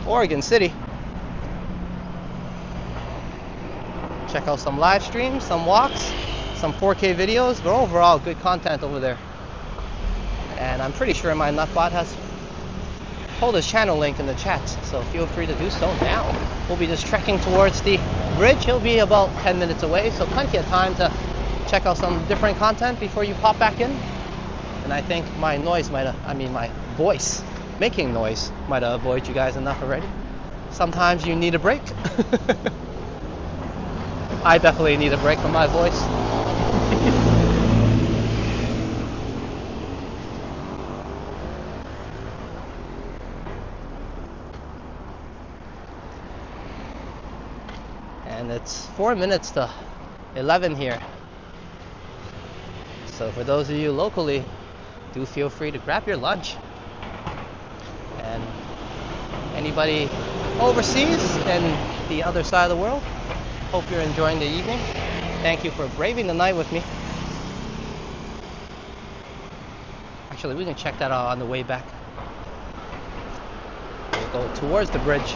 Oregon City. Check out some live streams, some walks, some 4K videos, but overall good content over there. And I'm pretty sure my Nutbot has pulled his channel link in the chat, so feel free to do so now. We'll be just trekking towards the bridge. He'll be about 10 minutes away, so plenty of time to check out some different content before you pop back in. And I think my noise my voice making noise might have avoided you guys enough already. Sometimes you need a break. I definitely need a break from my voice. And it's 4 minutes to 11 here. So for those of you locally, do feel free to grab your lunch. And anybody overseas and the other side of the world, hope you're enjoying the evening. Thank you for braving the night with me. Actually, we can check that out on the way back. We'll go towards the bridge.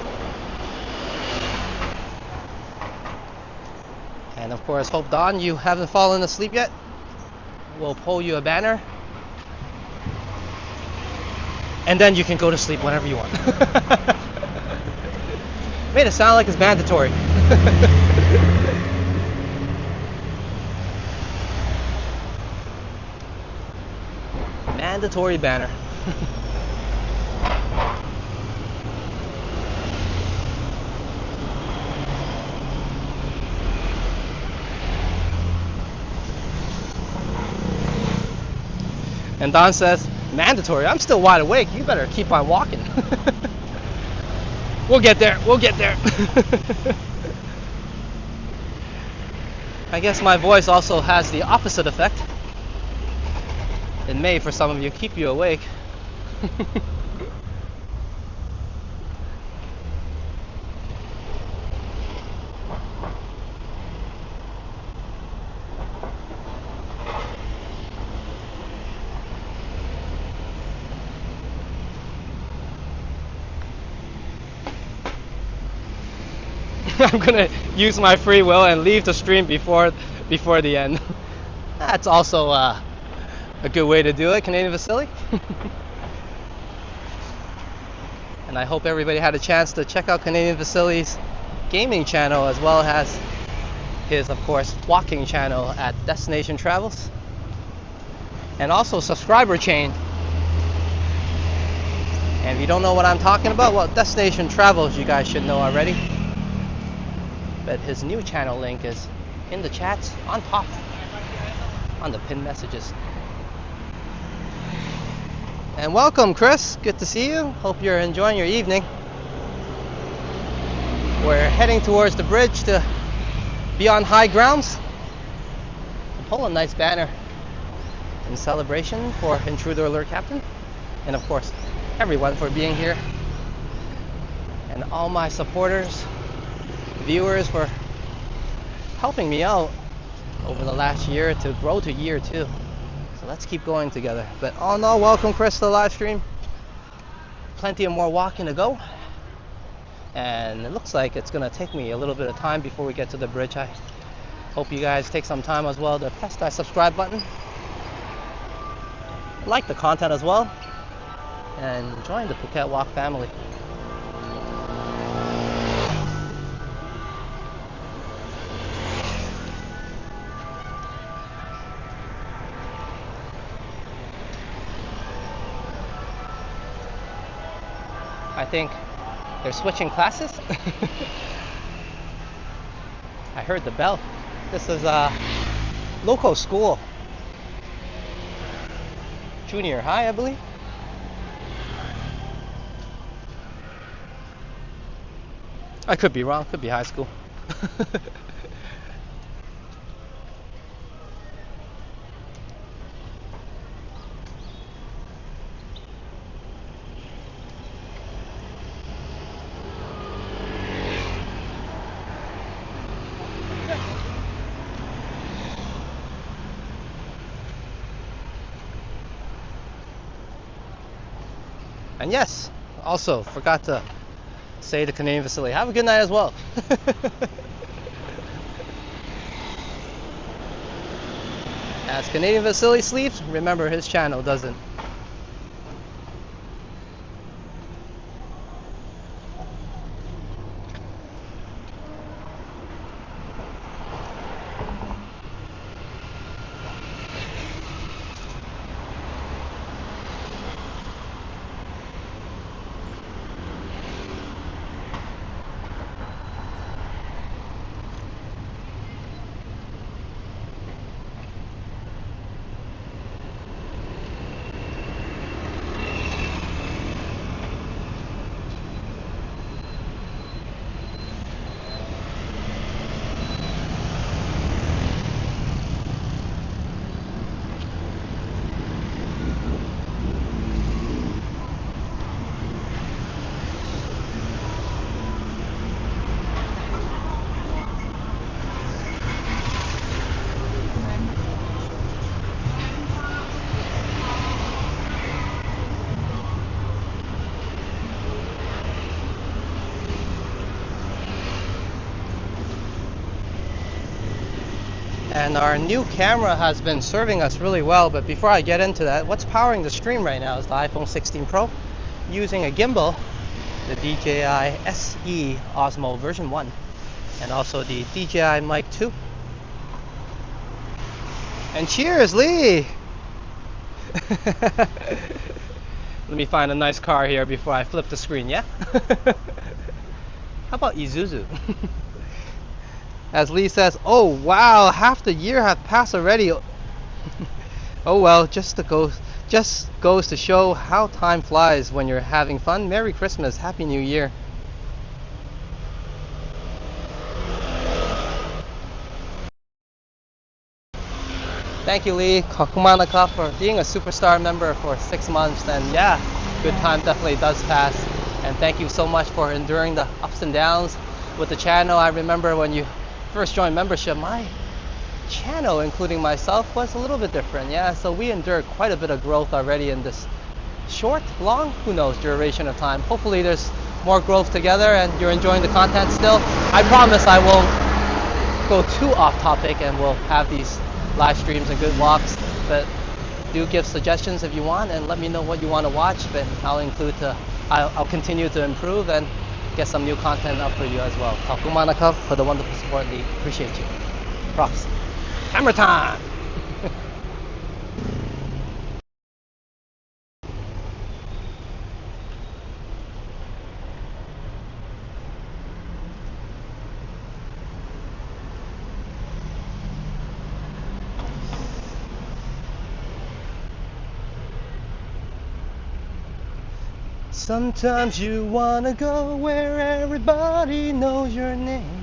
And of course, hope Don, you haven't fallen asleep yet. We'll pull you a banner. And then you can go to sleep whenever you want. Made it sound like it's mandatory. Mandatory banner. And Don says, mandatory? I'm still wide awake. You better keep on walking. We'll get there. We'll get there. I guess my voice also has the opposite effect. It may, for some of you, keep you awake. I'm gonna use my free will and leave the stream before the end. That's also a good way to do it, Canadian Vasily. And I hope everybody had a chance to check out Canadian Vasily's gaming channel, as well as his, of course, walking channel at Destination Travels, and also subscriber chain. And if you don't know what I'm talking about, well, Destination Travels you guys should know already. But his new channel link is in the chats on top, on the pinned messages. And welcome, Chris. Good to see you. Hope you're enjoying your evening. We're heading towards the bridge to be on high grounds. Pull a nice banner in celebration for Intruder Alert Captain. And of course, everyone for being here. And all my supporters, viewers, for helping me out over the last year to grow to year 2. So let's keep going together. But all in all, welcome, Chris, to the live stream. Plenty of more walking to go. And it looks like it's going to take me a little bit of time before we get to the bridge. I hope you guys take some time as well to press that subscribe button. Like the content as well. And join the Phuket Walk family. I think they're switching classes. I heard the bell. This is a local school. Junior high, I believe. I could be wrong, could be high school. And yes, also forgot to say to Canadian Vasily, have a good night as well. As Canadian Vasily sleeps, remember his channel doesn't. And our new camera has been serving us really well, but before I get into that, what's powering the stream right now is the iPhone 16 Pro using a gimbal, the DJI SE Osmo version 1, and also the DJI Mic 2. And cheers, Lee! Let me find a nice car here before I flip the screen, yeah? How about Isuzu? As Lee says, oh wow, half the year have passed already. Oh well, just goes to show how time flies when you're having fun. Merry Christmas, Happy New Year. Thank you, Lee Kumanaka, for being a superstar member for 6 months. And yeah, good time definitely does pass. And thank you so much for enduring the ups and downs with the channel. I remember when you first joined membership, my channel, including myself, was a little bit different. Yeah, so we endured quite a bit of growth already in this short, long, who knows, duration of time. Hopefully there's more growth together and you're enjoying the content still. I promise I won't go too off topic and we'll have these live streams and good walks, but do give suggestions if you want and let me know what you want to watch. But I'll continue to improve and get some new content up for you as well. Takumanaka for the wonderful support, Lee. Appreciate you. Props. Hammer time! Sometimes you wanna go where everybody knows your name.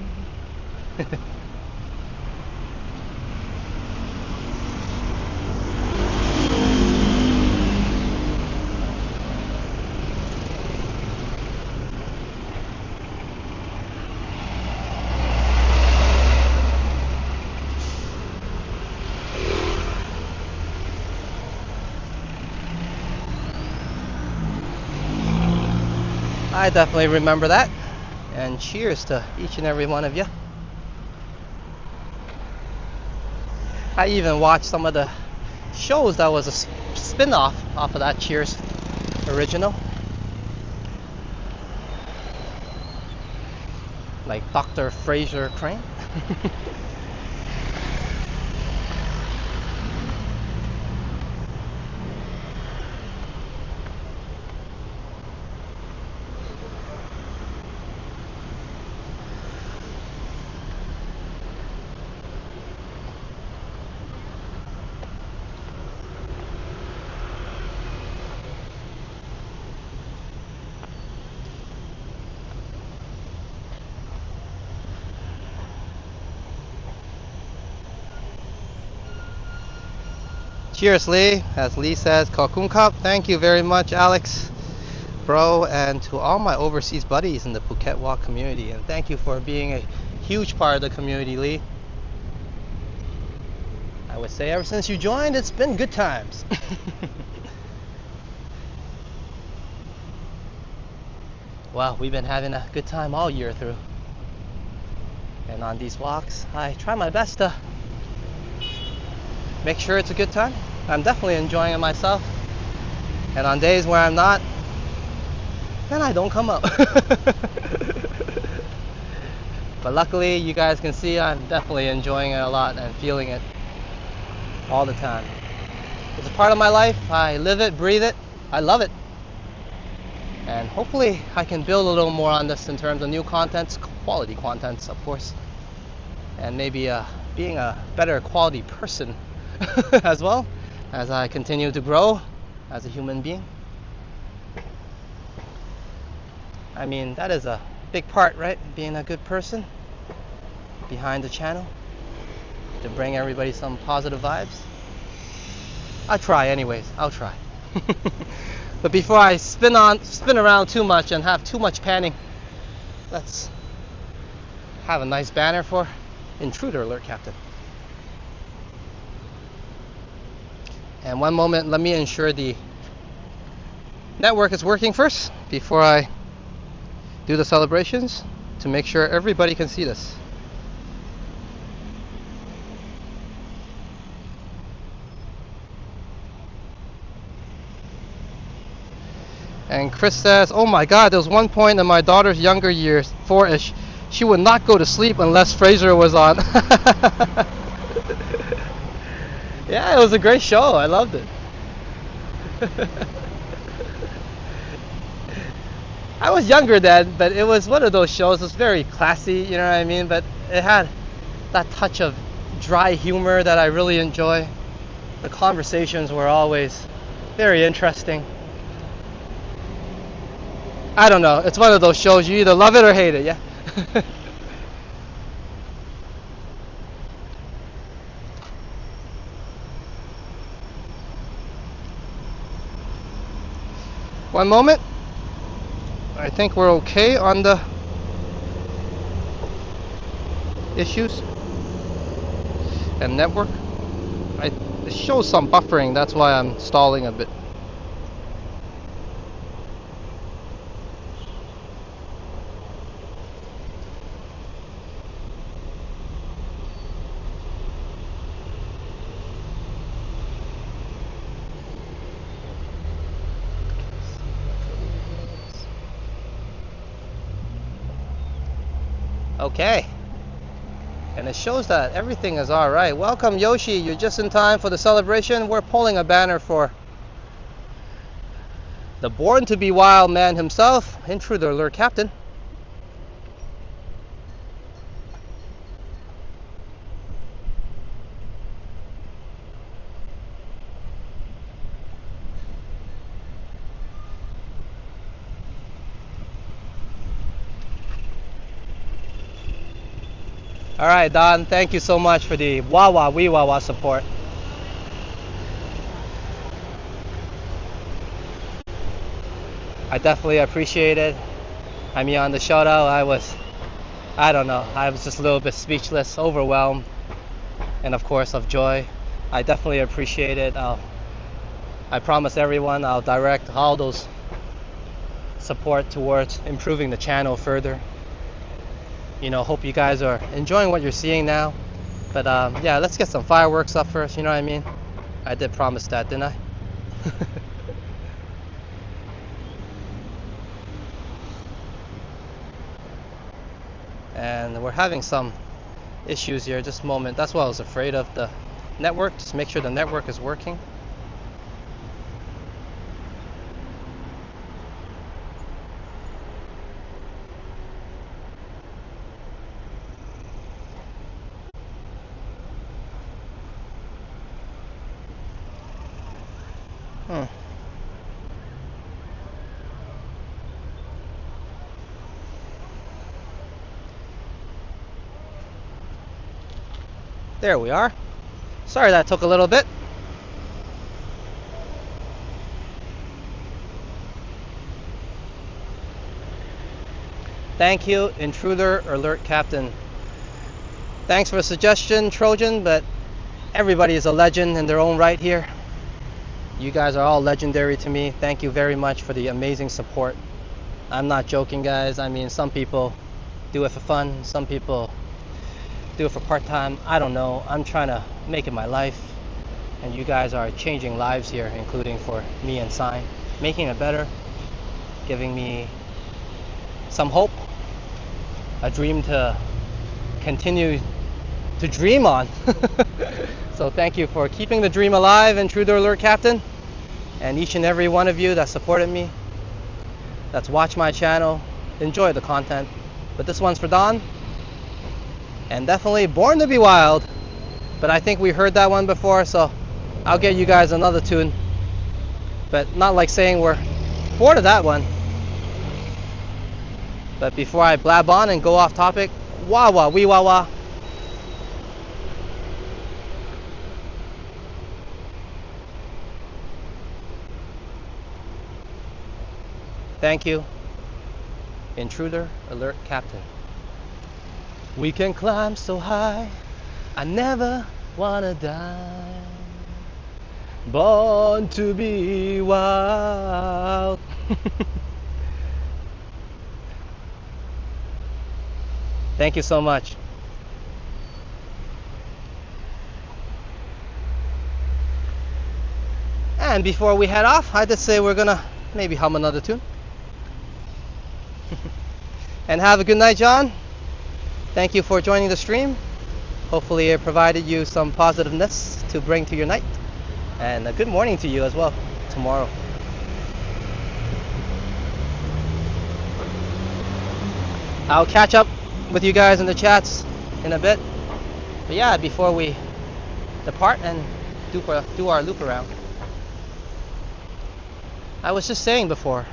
I definitely remember that, and cheers to each and every one of you. I even watched some of the shows that was a spin-off off of that Cheers original, like Dr. Fraser Crane. Cheers, Lee. As Lee says, Kokun Cup. Thank you very much, Alex, bro, and to all my overseas buddies in the Phuket Walk community. And thank you for being a huge part of the community, Lee. I would say ever since you joined, it's been good times. Well, we've been having a good time all year through. And on these walks, I try my best to make sure it's a good time. I'm definitely enjoying it myself. And on days where I'm not, then I don't come up. But luckily, you guys can see I'm definitely enjoying it a lot and feeling it all the time. It's a part of my life. I live it, breathe it. I love it. And hopefully I can build a little more on this in terms of new contents, quality contents, of course. And maybe being a better quality person as well as I continue to grow as a human being. I mean, that is a big part, right? Being a good person behind the channel, to bring everybody some positive vibes. I try anyways. I'll try. But before I spin around too much and have too much panning, let's have a nice banner for Intruder Alert, Captain. And one moment, let me ensure the network is working first before I do the celebrations, to make sure everybody can see this. And Chris says, oh my god, there was one point in my daughter's younger years, 4-ish, she would not go to sleep unless Frasier was on. Yeah, it was a great show. I loved it. I was younger then, but it was one of those shows. It was very classy, you know what I mean? But it had that touch of dry humor that I really enjoy. The conversations were always very interesting. I don't know. It's one of those shows you either love it or hate it, yeah? One moment. I think we're okay on the issues and network. It shows some buffering, that's why I'm stalling a bit. Okay, and it shows that everything is all right. Welcome, Yoshi. You're just in time for the celebration. We're pulling a banner for the born to be wild man himself, Intruder Alert Captain. All right, Don, thank you so much for the Wawa Wee Wawa support. I definitely appreciate it. I mean, on the shout out, I don't know, I was just a little bit speechless, overwhelmed, and of course of joy. I definitely appreciate it. I promise everyone I'll direct all those support towards improving the channel further. You know, hope you guys are enjoying what you're seeing now. But yeah, let's get some fireworks up first, you know what I mean? I did promise that, didn't I? And we're having some issues here just a moment. That's why I was afraid of the network. Just make sure the network is working. There we are. Sorry that took a little bit. Thank you, Intruder Alert Captain. Thanks for the suggestion, Trojan, but everybody is a legend in their own right here. You guys are all legendary to me. Thank you very much for the amazing support. I'm not joking, guys. I mean, some people do it for fun. Some people do it for part-time. I don't know. I'm trying to make it my life, and you guys are changing lives here, including for me and Sign, making it better, giving me some hope, a dream to continue to dream on. So thank you for keeping the dream alive, Intruder Alert Captain, and each and every one of you that supported me, that's watched my channel, enjoy the content. But this one's for Don. And definitely Born to be Wild, but I think we heard that one before, so I'll get you guys another tune, but not like saying we're bored of that one. But before I blab on and go off topic, Wawa Wee Wawa. Thank you, Intruder Alert Captain. We can climb so high, I never wanna die. Born to be wild. Thank you so much. And before we head off, I just say we're gonna maybe hum another tune. And have a good night, John. Thank you for joining the stream. Hopefully it provided you some positiveness to bring to your night. And a good morning to you as well tomorrow. I'll catch up with you guys in the chats in a bit. But yeah, before we depart and do our loop around. I was just saying before,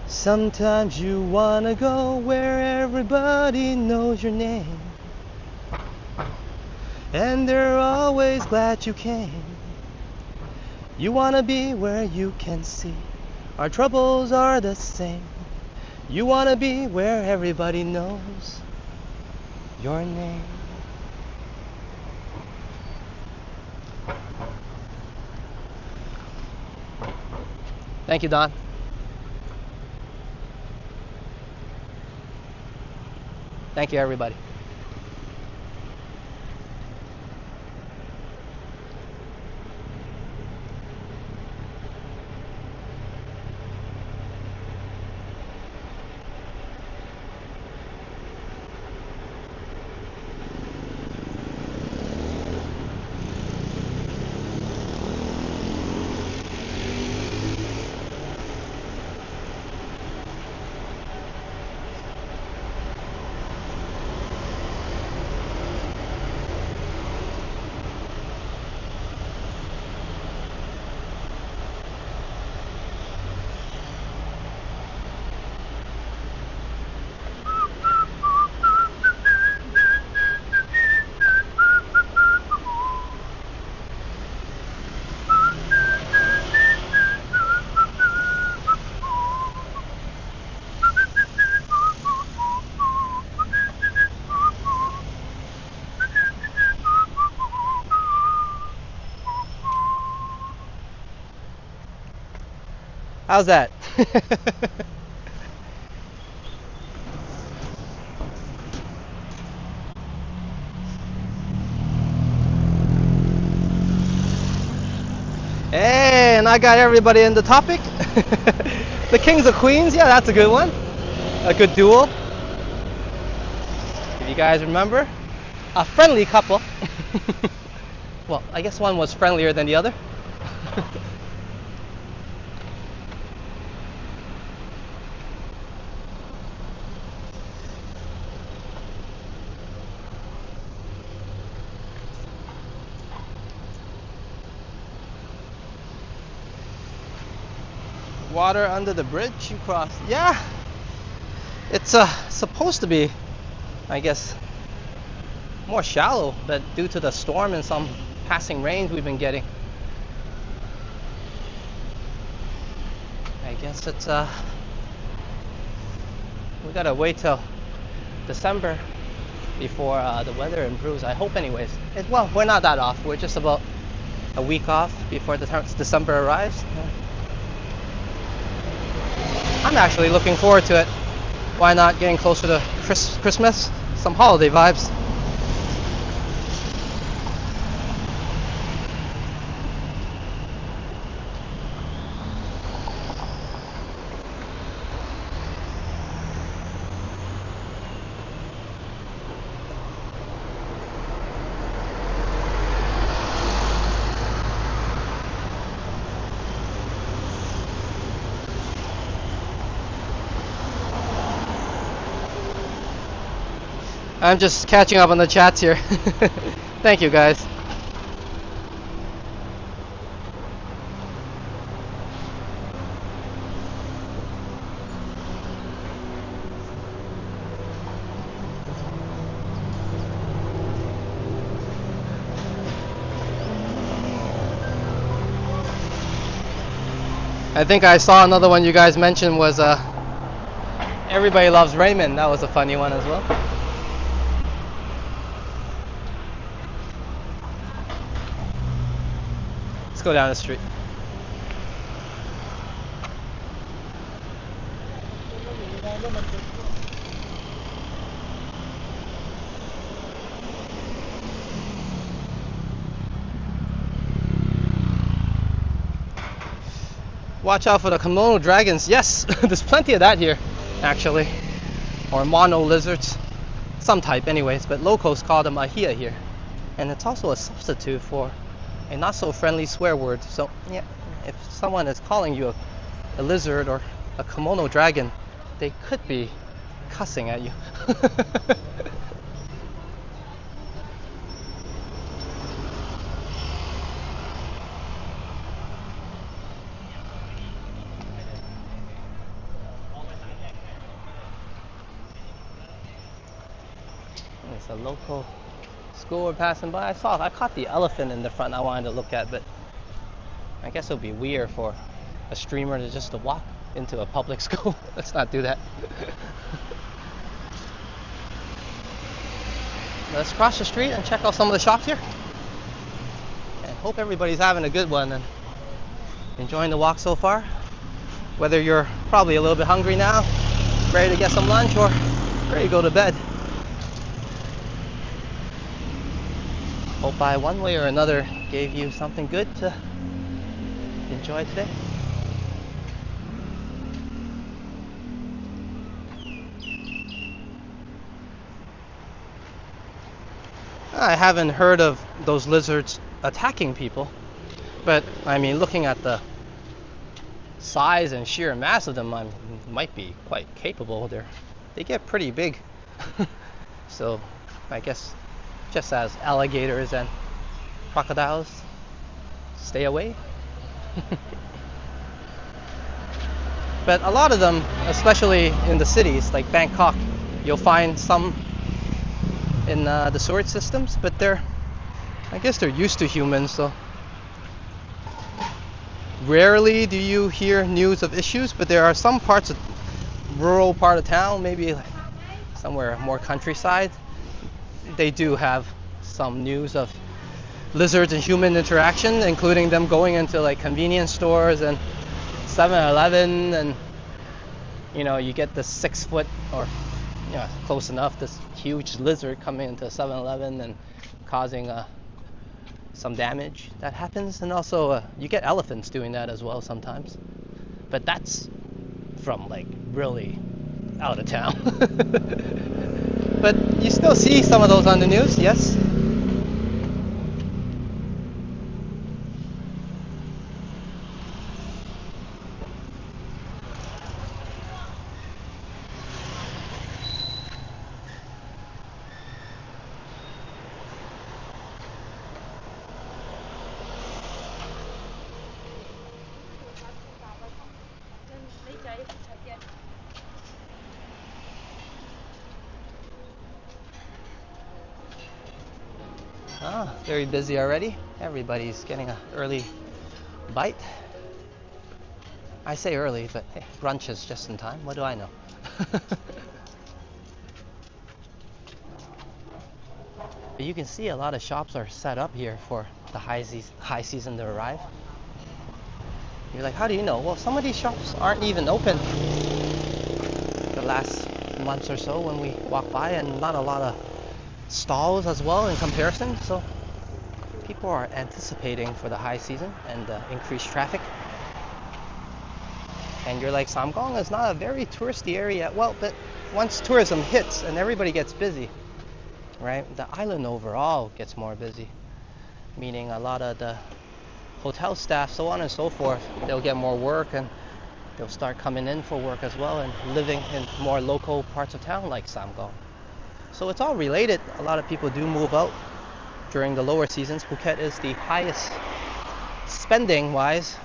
sometimes you wanna go where everybody knows your name, and they're always glad you came. You wanna be where you can see our troubles are the same. You wanna be where everybody knows your name. Thank you, Don. Thank you, everybody. How's that? Hey, and I got everybody in the topic. The Kings of Queens, yeah, that's a good one. A good duel. If you guys remember, a friendly couple. Well, I guess one was friendlier than the other. Water under the bridge you crossed. Yeah, it's supposed to be, I guess, more shallow, but due to the storm and some passing rains we've been getting, I guess it's we gotta wait till December before the weather improves. I hope anyways. Well, we're not that off. We're just about a week off before December arrives. I'm actually looking forward to it. Why not? Getting closer to Christmas, some holiday vibes. I'm just catching up on the chats here. Thank you, guys. I think I saw another one you guys mentioned was Everybody Loves Raymond. That was a funny one as well. Let's go down the street. Watch out for the Komodo dragons. Yes, there's plenty of that here, actually. Or mono lizards. Some type anyways, but locals call them ahia here. And it's also a substitute for a not so friendly swear word. So yeah, if someone is calling you a lizard or a Komodo dragon, they could be cussing at you. It's a local school we're passing by. I caught the elephant in the front I wanted to look at, but I guess it would be weird for a streamer to just to walk into a public school. Let's not do that. Let's cross the street and check out some of the shops here. And hope everybody's having a good one and enjoying the walk so far. Whether you're probably a little bit hungry now, ready to get some lunch, or ready to go to bed. Hope I, one way or another, gave you something good to enjoy today. I haven't heard of those lizards attacking people, but I mean, looking at the size and sheer mass of them, might be quite capable. They get pretty big. So I guess just as alligators and crocodiles, stay away. But a lot of them, especially in the cities like Bangkok, you'll find some in the sewage systems, but I guess they're used to humans, so rarely do you hear news of issues. But there are some parts of rural part of town, maybe like somewhere more countryside, they do have some news of lizards and human interaction, including them going into like convenience stores and 7-Eleven, and you get the 6 foot or close enough, this huge lizard coming into 7-Eleven and causing some damage that happens. And also you get elephants doing that as well sometimes, but that's from like really out of town. But you still see some of those on the news, yes. Very busy already. Everybody's getting an early bite. I say early, but hey, brunch is just in time. What do I know? You can see a lot of shops are set up here for the high season to arrive. You're like, how do you know? Well, some of these shops aren't even open the last months or so when we walk by, and not a lot of stalls as well in comparison. So people are anticipating for the high season and increased traffic. And you're like, Samkong is not a very touristy area. Well, but once tourism hits and everybody gets busy, right? The island overall gets more busy, meaning a lot of the hotel staff, so on and so forth, they'll get more work and they'll start coming in for work as well and living in more local parts of town like Samkong. So it's all related. A lot of people do move out during the lower seasons. Phuket is the highest spending wise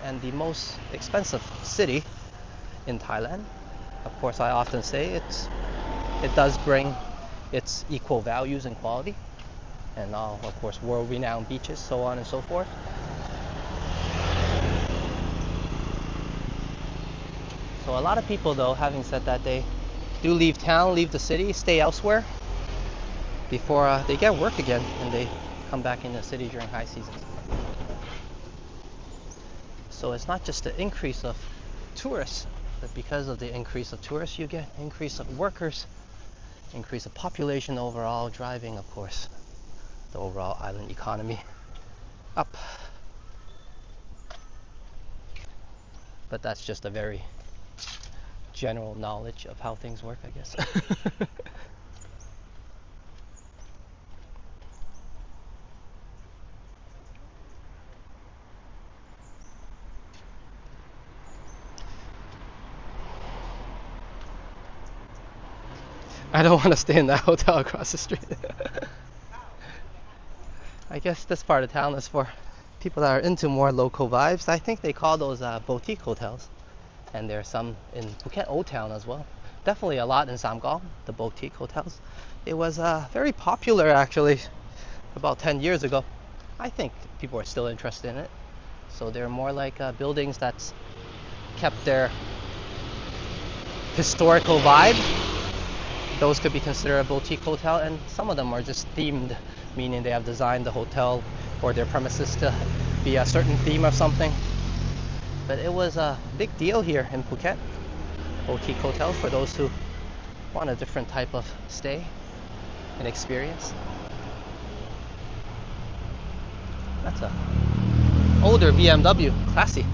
and the most expensive city in Thailand. Of course, I often say it does bring its equal values and quality, and all, of course, world-renowned beaches, so on and so forth. So a lot of people, though, having said that, they do leave town, leave the city, stay elsewhere before they get work again and they come back in the city during high season. So it's not just the increase of tourists, but because of the increase of tourists, you get increase of workers, increase of population overall, driving, of course, the overall island economy up. but that's just a very general knowledge of how things work, I guess. I don't want to stay in that hotel across the street. I guess this part of town is for people that are into more local vibes. I think they call those boutique hotels. And there's some in Phuket Old Town as well. Definitely a lot in Samkong, the boutique hotels. It was very popular actually about 10 years ago. I think people are still interested in it. So they're more like buildings that's kept their historical vibe. Those could be considered a boutique hotel, and some of them are just themed, meaning they have designed the hotel or their premises to be a certain theme of something. But it was a big deal here in Phuket. Boutique hotels for those who want a different type of stay and experience. That's a older BMW, classy.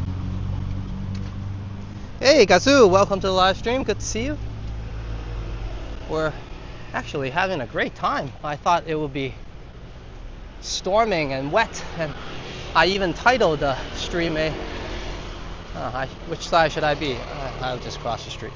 Hey Kazu, welcome to the live stream. Good to see you. We're actually having a great time. I thought it would be storming and wet, and I even titled the stream which side should I be? I'll just cross the street.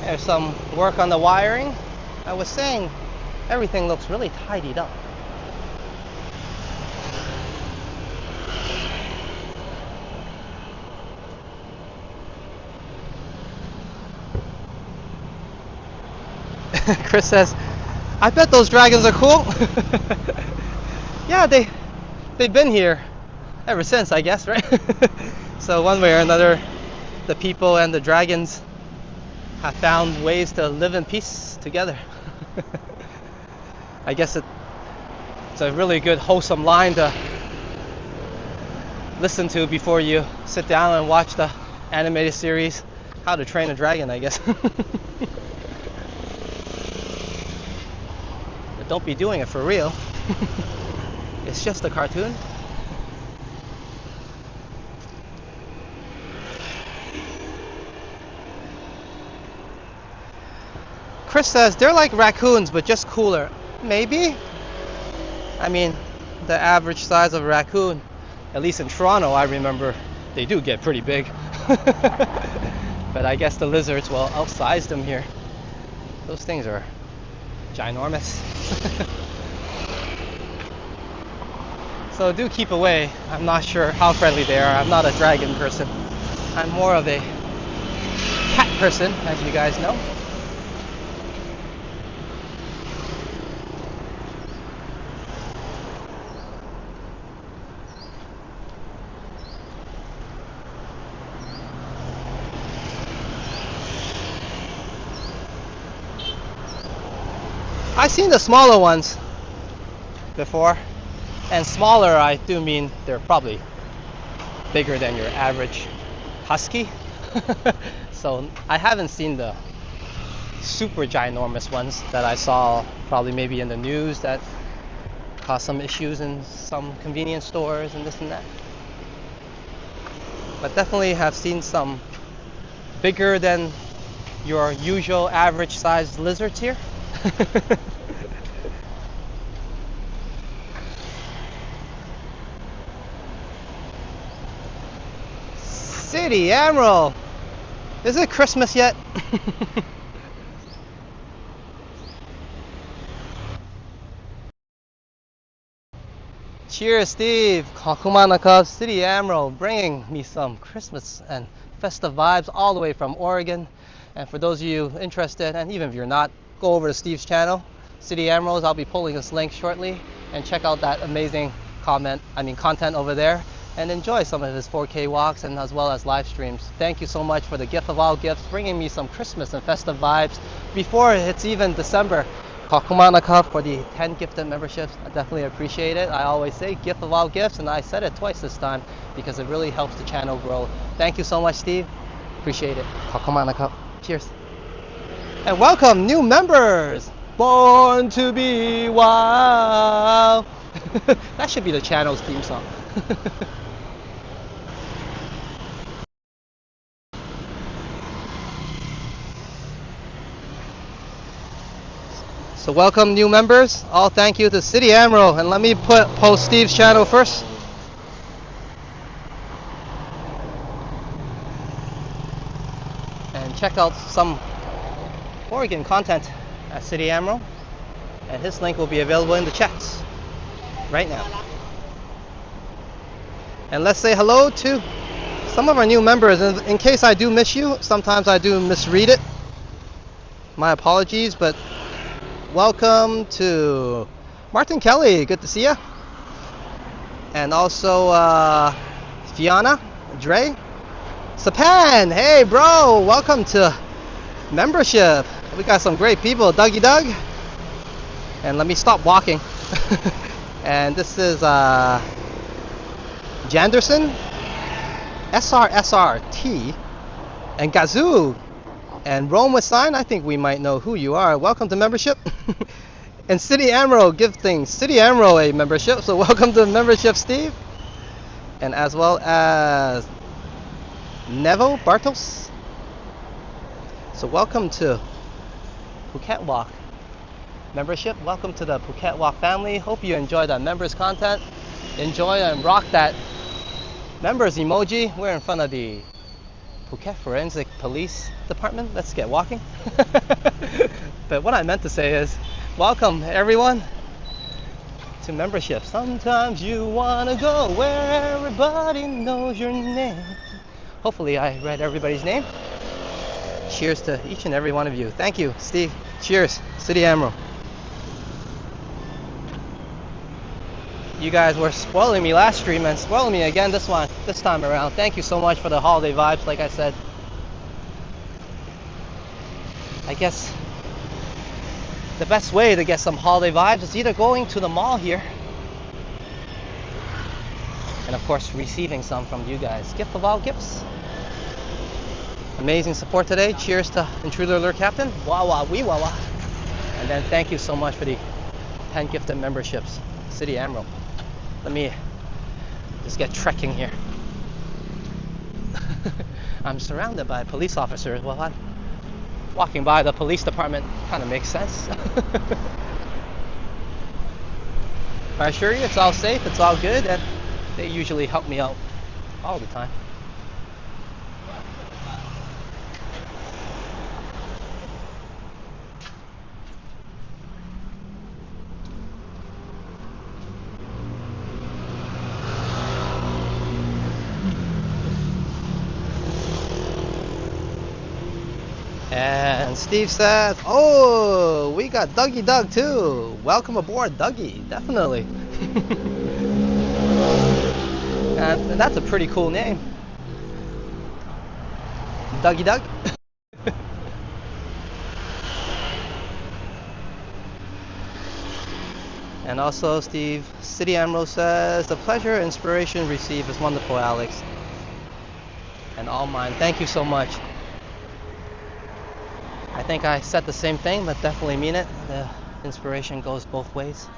There's some work on the wiring. I was saying everything looks really tidied up. Chris says, I bet those dragons are cool. Yeah, they've been here ever since, I guess, right? So one way or another, the people and the dragons have found ways to live in peace together. I guess it's a really good wholesome line to listen to before you sit down and watch the animated series How to Train a Dragon, I guess. But don't be doing it for real. It's just a cartoon. Chris says they're like raccoons but just cooler. Maybe. I mean, the average size of a raccoon, at least in Toronto, I remember they do get pretty big. But I guess the lizards, well, outsized them here. Those things are ginormous. So do keep away. I'm not sure how friendly they are. I'm not a dragon person. I'm more of a cat person, as you guys know. I've seen the smaller ones before, and smaller I do mean they're probably bigger than your average husky. So I haven't seen the super ginormous ones that I saw probably maybe in the news that caused some issues in some convenience stores and this and that. But definitely have seen some bigger than your usual average sized lizards here. City Emerald! Is it Christmas yet? Cheers, Steve! Kakumanaka, City Emerald, bringing me some Christmas and festive vibes all the way from Oregon. And for those of you interested, and even if you're not, go over to Steve's channel, City Emeralds. I'll be pulling this link shortly, and check out that amazing content over there, and enjoy some of his 4K walks and as well as live streams. Thank you so much for the gift of all gifts, bringing me some Christmas and festive vibes before it's even December. Kakumanaka for the 10 gifted memberships. I definitely appreciate it. I always say gift of all gifts, and I said it twice this time because it really helps the channel grow. Thank you so much, Steve. Appreciate it. ขอบคุณมากนะครับ Cheers. And welcome new members. Born to be wild. That should be the channel's theme song. So welcome new members. All thank you to City Admiral. And let me post Steve's channel first. And check out some Oregon content at City Admiral. And his link will be available in the chats right now. And let's say hello to some of our new members. And in case I do miss you, sometimes I do misread it. My apologies, but welcome to Martin Kelly. Good to see you. And also Fiona, Dre, Sapan. Hey, bro. Welcome to membership. We got some great people. Dougie Doug. And let me stop walking. And this is Janderson, SRSRT, and Gazoo, and Rome with sign. I think we might know who you are. Welcome to membership. And City Admiral, give things City Admiral a membership. So welcome to membership, Steve. And as well as Nevo Bartos. So welcome to Phuket Walk membership. Welcome to the Phuket Walk family. Hope you enjoy that members content. Enjoy and rock that members emoji. We're in front of the Phuket Forensic Police Department. Let's get walking. But what I meant to say is, welcome everyone to membership. Sometimes you wanna go where everybody knows your name. Hopefully I read everybody's name. Cheers to each and every one of you. Thank you, Steve. Cheers, City Admiral. You guys were spoiling me last stream and spoiling me again this time around. Thank you so much for the holiday vibes, like I said. I guess the best way to get some holiday vibes is either going to the mall here and of course receiving some from you guys. Gift of all gifts. Amazing support today. Cheers to Intruder Alert Captain. Wawa wee wawa. And then thank you so much for the 10 gifted memberships. City Admiral. Let me just get trekking here. I'm surrounded by police officers while I'm walking by the police department. Kind of makes sense. I assure you it's all safe, it's all good, and they usually help me out all the time. And Steve says, oh, we got Dougie Doug too. Welcome aboard, Dougie. Definitely. And that's a pretty cool name. Dougie Doug. And also Steve, City Admiral says, the pleasure and inspiration received is wonderful, Alex. And all mine. Thank you so much. I think I said the same thing, but definitely mean it. The inspiration goes both ways.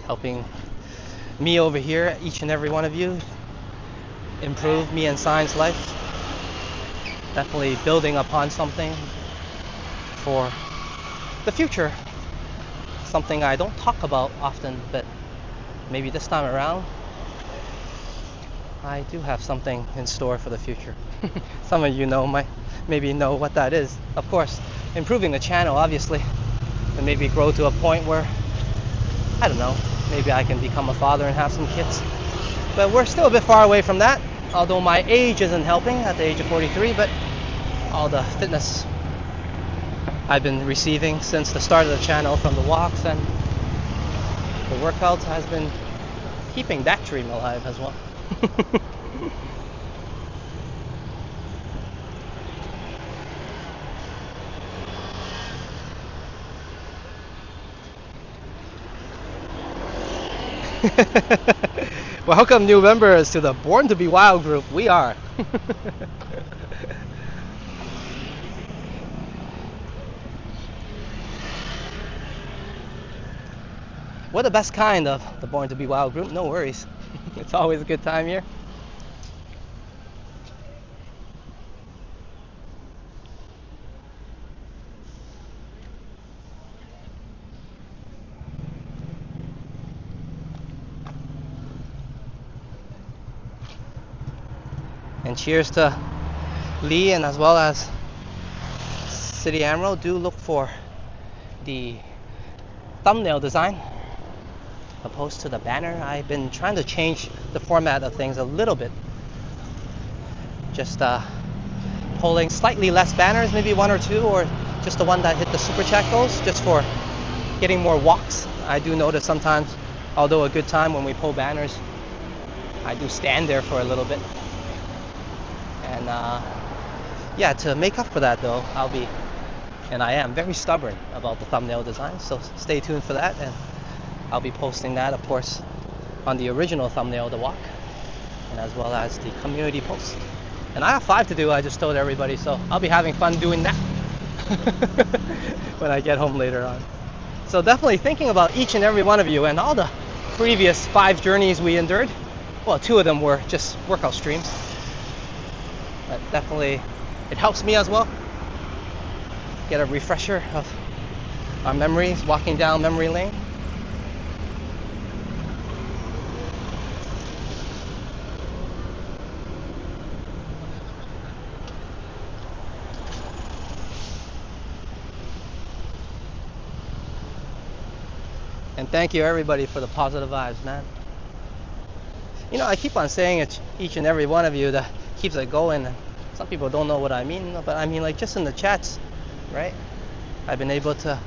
Helping me over here, each and every one of you, improve me and Sign's life. Definitely building upon something for the future. Something I don't talk about often, but maybe this time around, I do have something in store for the future. Some of you might maybe know what that is. Of course, improving the channel, obviously, and maybe grow to a point where, I don't know, maybe I can become a father and have some kids. But we're still a bit far away from that, although my age isn't helping at the age of 43, but all the fitness I've been receiving since the start of the channel from the walks and the workouts has been keeping that dream alive as well. Welcome new members to the Born to be Wild group. We are. We're the best kind of the Born to Be Wild group. No worries. It's always a good time here. And cheers to Lee, and as well as City Emerald. Do look for the thumbnail design opposed to the banner. I've been trying to change the format of things a little bit. Just pulling slightly less banners, maybe one or two, or just the one that hit the super chat goals, just for getting more walks. I do notice sometimes, although a good time when we pull banners, I do stand there for a little bit. And yeah, to make up for that though, I am very stubborn about the thumbnail design, so stay tuned for that, and I'll be posting that, of course, on the original thumbnail of the walk, and as well as the community post. And I have 5 to do, I just told everybody, so I'll be having fun doing that when I get home later on. So definitely thinking about each and every one of you and all the previous 5 journeys we endured. Well, 2 of them were just workout streams. But definitely, it helps me as well. Get a refresher of our memories, walking down memory lane. And thank you everybody for the positive vibes, man. You know, I keep on saying it, each and every one of you, that keeps it going. And some people don't know what I mean, but I mean like just in the chats, right? I've been able to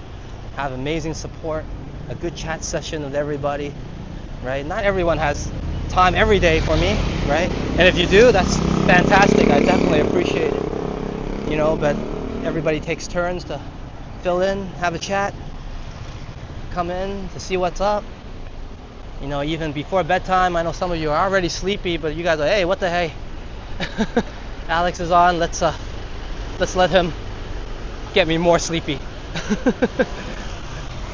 have amazing support, a good chat session with everybody, right? Not everyone has time every day for me, right? And if you do, that's fantastic. I definitely appreciate it, you know, but everybody takes turns to fill in, have a chat, come in to see what's up. You know, even before bedtime, I know some of you are already sleepy, but you guys are, hey, what the hey? Alex is on, let's let him get me more sleepy.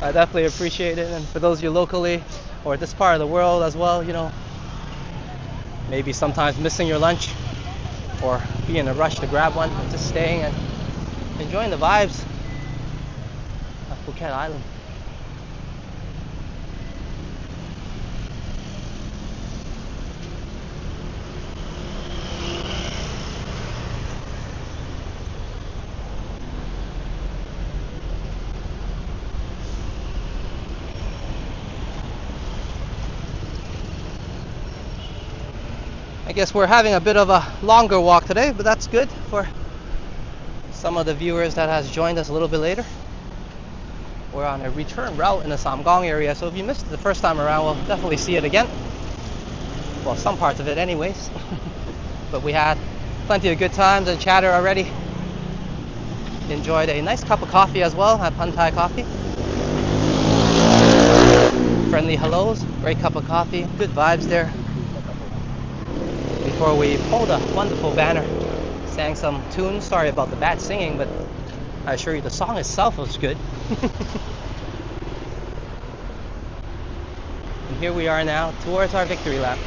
I definitely appreciate it. And for those of you locally or this part of the world as well, you know, maybe sometimes missing your lunch or being in a rush to grab one, and just staying and enjoying the vibes of Phuket Island. I guess we're having a bit of a longer walk today, but that's good for some of the viewers that has joined us a little bit later. We're on a return route in the Samkong area, so if you missed it the first time around, we'll definitely see it again. Well, some parts of it anyways. But we had plenty of good times and chatter already. Enjoyed a nice cup of coffee as well at Pan Thai Coffee. Friendly hellos, great cup of coffee, good vibes there. Before we pulled a wonderful banner, sang some tunes. Sorry about the bad singing, but I assure you the song itself was good. And here we are now towards our victory lap.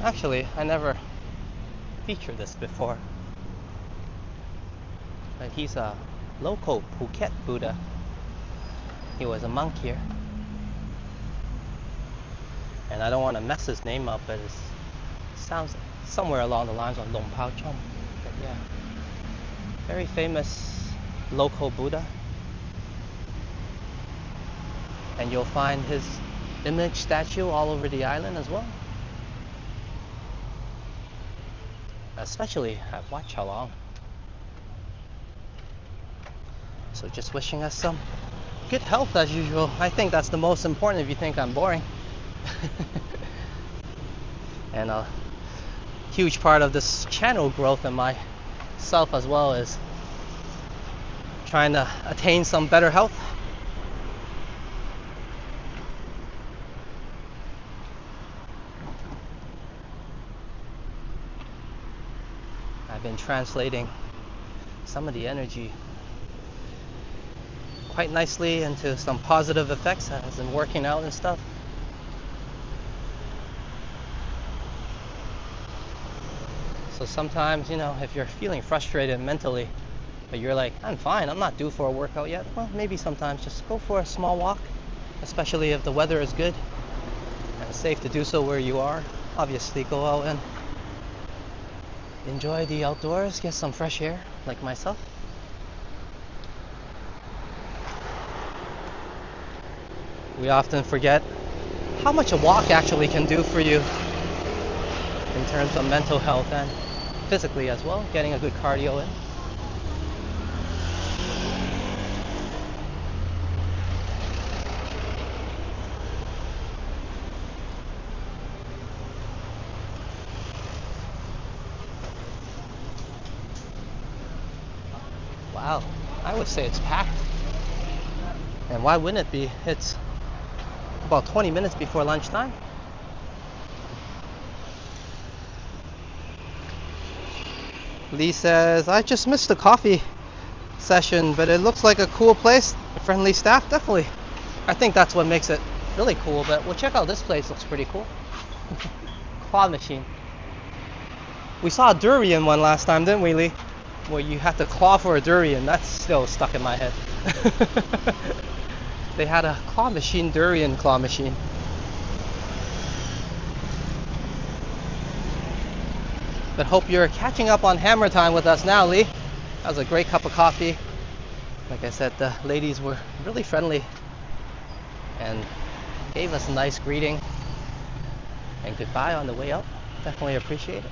Actually, I never featured this before, but he's a local Phuket Buddha. He was a monk here. And I don't want to mess his name up, but it sounds somewhere along the lines of Long Pao Chom. But yeah, very famous local Buddha. And you'll find his image statue all over the island as well. Especially at Wat Chalong. So just wishing us some good health as usual. I think that's the most important if you think I'm boring. And a huge part of this channel growth and myself as well is trying to attain some better health. I've been translating some of the energy quite nicely into some positive effects as in working out and stuff. So sometimes, you know, if you're feeling frustrated mentally, but you're like, I'm fine, I'm not due for a workout yet, well, maybe sometimes just go for a small walk, especially if the weather is good and it's safe to do so where you are. Obviously, go out and enjoy the outdoors, get some fresh air, like myself. We often forget how much a walk actually can do for you in terms of mental health and physically as well, getting a good cardio in. Wow, I would say it's packed. And why wouldn't it be? It's about 20 minutes before lunchtime. Lee says, I just missed the coffee session, but it looks like a cool place. Friendly staff, definitely. I think that's what makes it really cool, but we'll check out this place, looks pretty cool. Claw machine. We saw a durian one last time, didn't we, Lee? Where you had to claw for a durian. That's still stuck in my head. They had a claw machine, durian claw machine. But hope you're catching up on Hammer Time with us now, Lee. That was a great cup of coffee. Like I said, the ladies were really friendly and gave us a nice greeting and goodbye on the way up. Definitely appreciate it.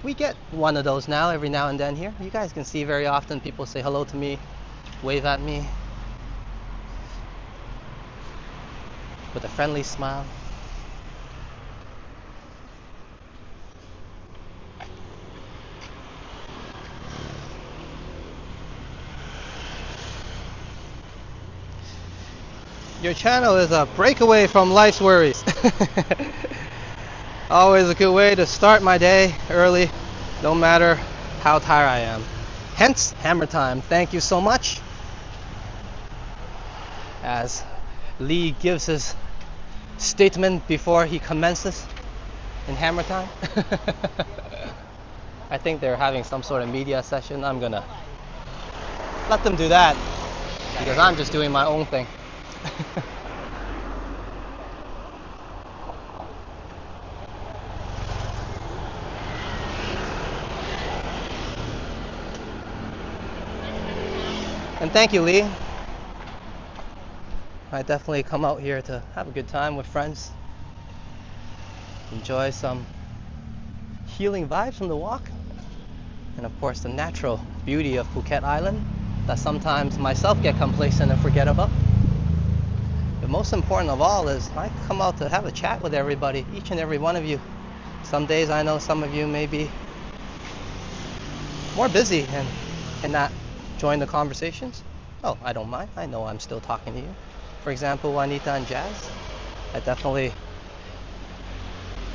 We get one of those now, every now and then here. You guys can see very often people say hello to me, wave at me with a friendly smile. Your channel is a breakaway from life's worries. Always a good way to start my day early, no matter how tired I am. Hence, Hammer Time. Thank you so much. As Lee gives his statement before he commences in Hammer Time. I think they're having some sort of media session. I'm gonna let them do that because I'm just doing my own thing. And thank you, Lee. I definitely come out here to have a good time with friends, enjoy some healing vibes from the walk, and of course the natural beauty of Phuket Island that sometimes myself get complacent and forget about. But most important of all is I come out to have a chat with everybody, each and every one of you. Some days I know some of you may be more busy and cannot join the conversations. Oh, I don't mind. I know I'm still talking to you. For example, Juanita and Jazz. I definitely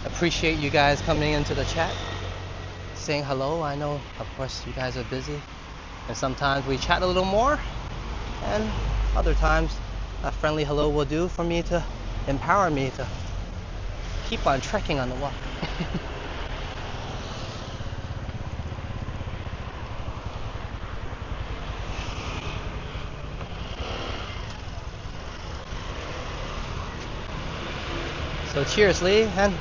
appreciate you guys coming into the chat, saying hello. I know, of course, you guys are busy. And sometimes we chat a little more. And other times, a friendly hello will do for me to empower me to keep on trekking on the walk. So cheers, Lee. And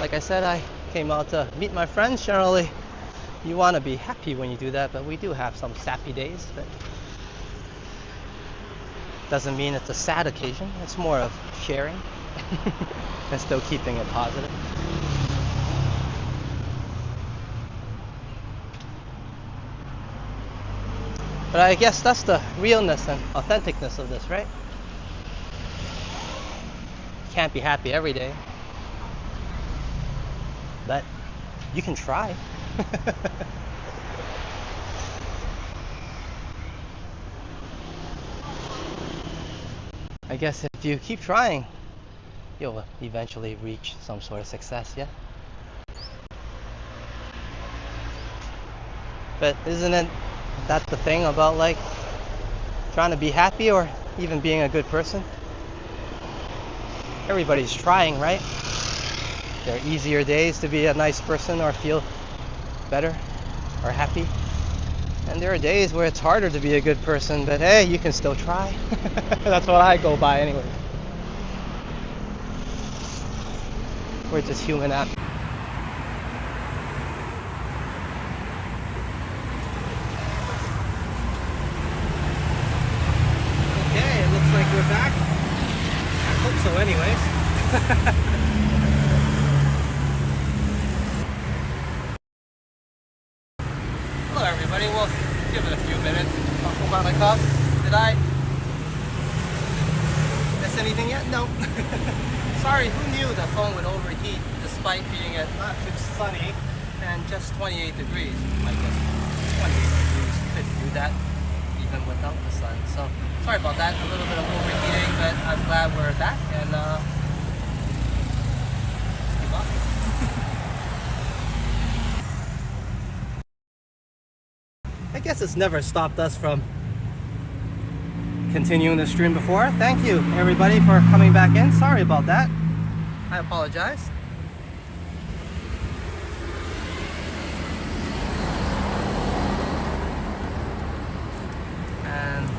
like I said, I came out to meet my friends. Generally, you want to be happy when you do that, but we do have some sappy days. But doesn't mean it's a sad occasion. It's more of sharing and still keeping it positive. But I guess that's the realness and authenticness of this, right? You can't be happy every day, but you can try. I guess if you keep trying, you'll eventually reach some sort of success, yeah? But isn't it that the thing about like trying to be happy or even being a good person? Everybody's trying, right? There are easier days to be a nice person or feel better or happy. And there are days where it's harder to be a good person, but hey, you can still try. That's what I go by anyway. We're just human after. Okay, it looks like we're back. I hope so anyways. Hello everybody, we'll give it a few minutes. Talk about my cup. Did I miss anything yet? No. Sorry, who knew the phone would overheat despite being at not too sunny and just 28 degrees. I guess 28 degrees could do that even without the sun. So sorry about that, a little bit of overheating, but I'm glad we're back and keep on. I guess it's never stopped us from continuing the stream before. Thank you everybody for coming back in. Sorry about that. I apologize. And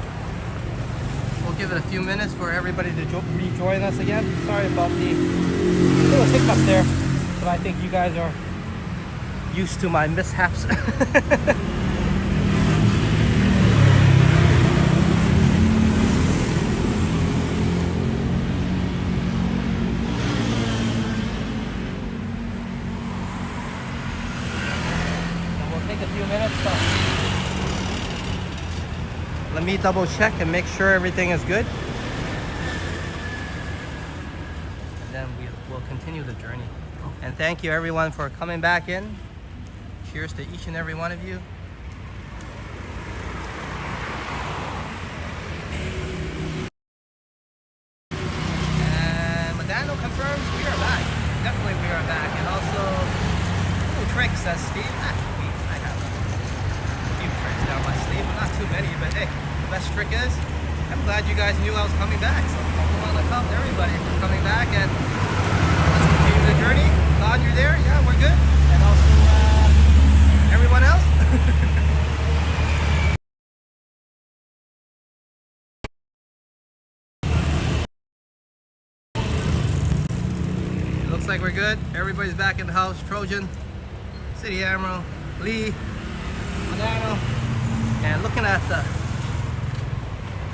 we'll give it a few minutes for everybody to rejoin us again. Sorry about the little hiccup there, but I think you guys are used to my mishaps. Let me double check and make sure everything is good. And then we'll continue the journey. And thank you everyone for coming back in. Cheers to each and every one of you. And Madano confirms we are back. Definitely we are back. And also, little trick says Steve. I have a few tricks down my sleeve, but not too many. But hey, the best trick is, I'm glad you guys knew I was coming back. So I want to come to everybody for coming back and let's continue the journey. Glad you're there. Yeah, we're good. And also everyone else. It looks like we're good. Everybody's back in the house. Trojan, City Admiral, Lee, Manano, and looking at the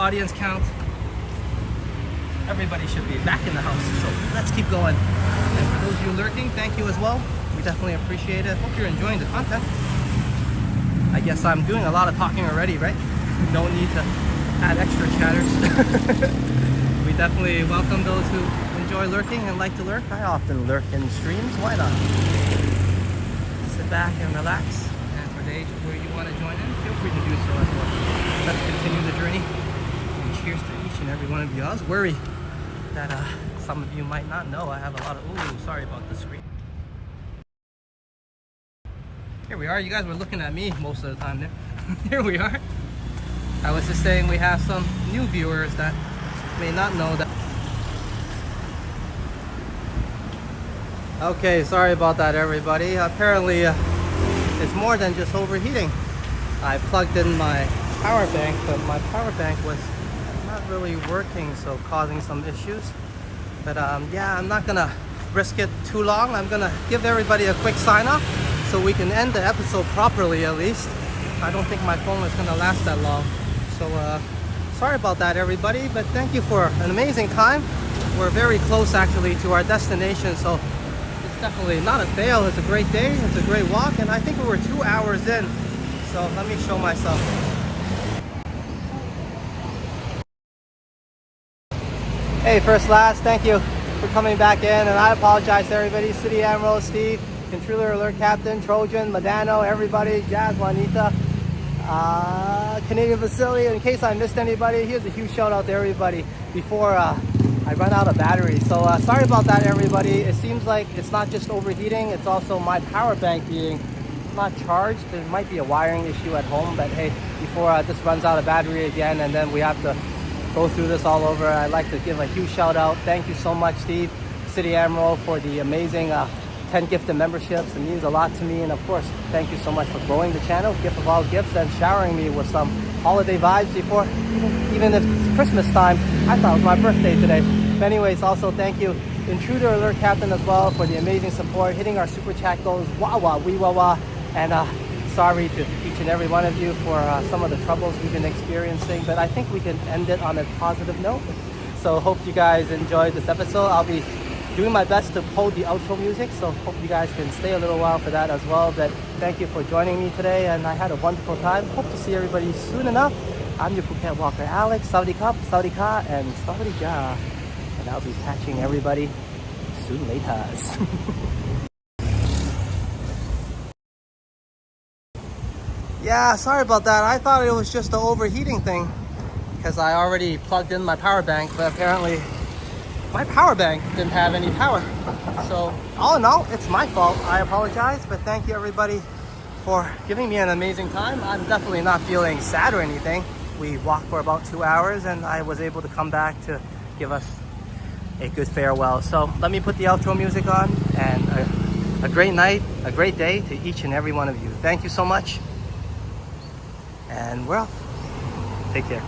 audience count, everybody should be back in the house. So let's keep going. And for those of you lurking, thank you as well. We definitely appreciate it. Hope you're enjoying the content. I guess I'm doing a lot of talking already, right? No need to add extra chatters. We definitely welcome those who enjoy lurking and like to lurk. I often lurk in streams. Why not? Sit back and relax. And for days where you want to join in, feel free to do so as well. Let's continue the journey. And cheers to each and every one of you. I was worried that some of you might not know I have a lot of... Ooh, sorry about the screen. Here we are. You guys were looking at me most of the time there. Here we are. I was just saying we have some new viewers that may not know that. Okay, sorry about that everybody. Apparently it's more than just overheating. I plugged in my power bank, but my power bank was not really working, so causing some issues. But yeah, I'm not gonna risk it too long. I'm gonna give everybody a quick sign off so we can end the episode properly at least. I don't think my phone is gonna last that long. So sorry about that everybody, but thank you for an amazing time. We're very close actually to our destination, so it's definitely not a fail. It's a great day, it's a great walk, and I think we were 2 hours in. So let me show myself. Hey, first last, thank you for coming back in, and I apologize to everybody. City Admiral, Steve, Intruder Alert Captain, Trojan, Madano, everybody, Jazz, Juanita, Canadian Vasily. In case I missed anybody, here's a huge shout out to everybody before I run out of battery. So sorry about that everybody. It seems like it's not just overheating, it's also my power bank being not charged. There might be a wiring issue at home, but hey, before this runs out of battery again and then we have to go through this all over, I'd like to give a huge shout out. Thank you so much, Steve, City Admiral, for the amazing 10 gifted memberships. It means a lot to me, and of course thank you so much for growing the channel, gift of all gifts, and showering me with some holiday vibes before, even if it's Christmas time. I thought it was my birthday today. But anyways, also thank you Intruder Alert Captain as well for the amazing support, hitting our super chat goals, wah wah wee wah wah. And sorry to each and every one of you for some of the troubles we've been experiencing, but I think we can end it on a positive note. So hope you guys enjoyed this episode. I'll be doing my best to hold the outro music, so hope you guys can stay a little while for that as well. But thank you for joining me today, and I had a wonderful time. Hope to see everybody soon enough. I'm your Phuket Walker Alex. Sawadee Cup, Sawadee Ka, and Sawadee Ja. And I'll be catching everybody soon later. Yeah, sorry about that. I thought it was just the overheating thing because I already plugged in my power bank, but apparently my power bank didn't have any power. So all in all, it's my fault. I apologize, but thank you everybody for giving me an amazing time. I'm definitely not feeling sad or anything. We walked for about 2 hours and I was able to come back to give us a good farewell. So let me put the outro music on, and a great night, a great day to each and every one of you. Thank you so much. And we're off. Take care.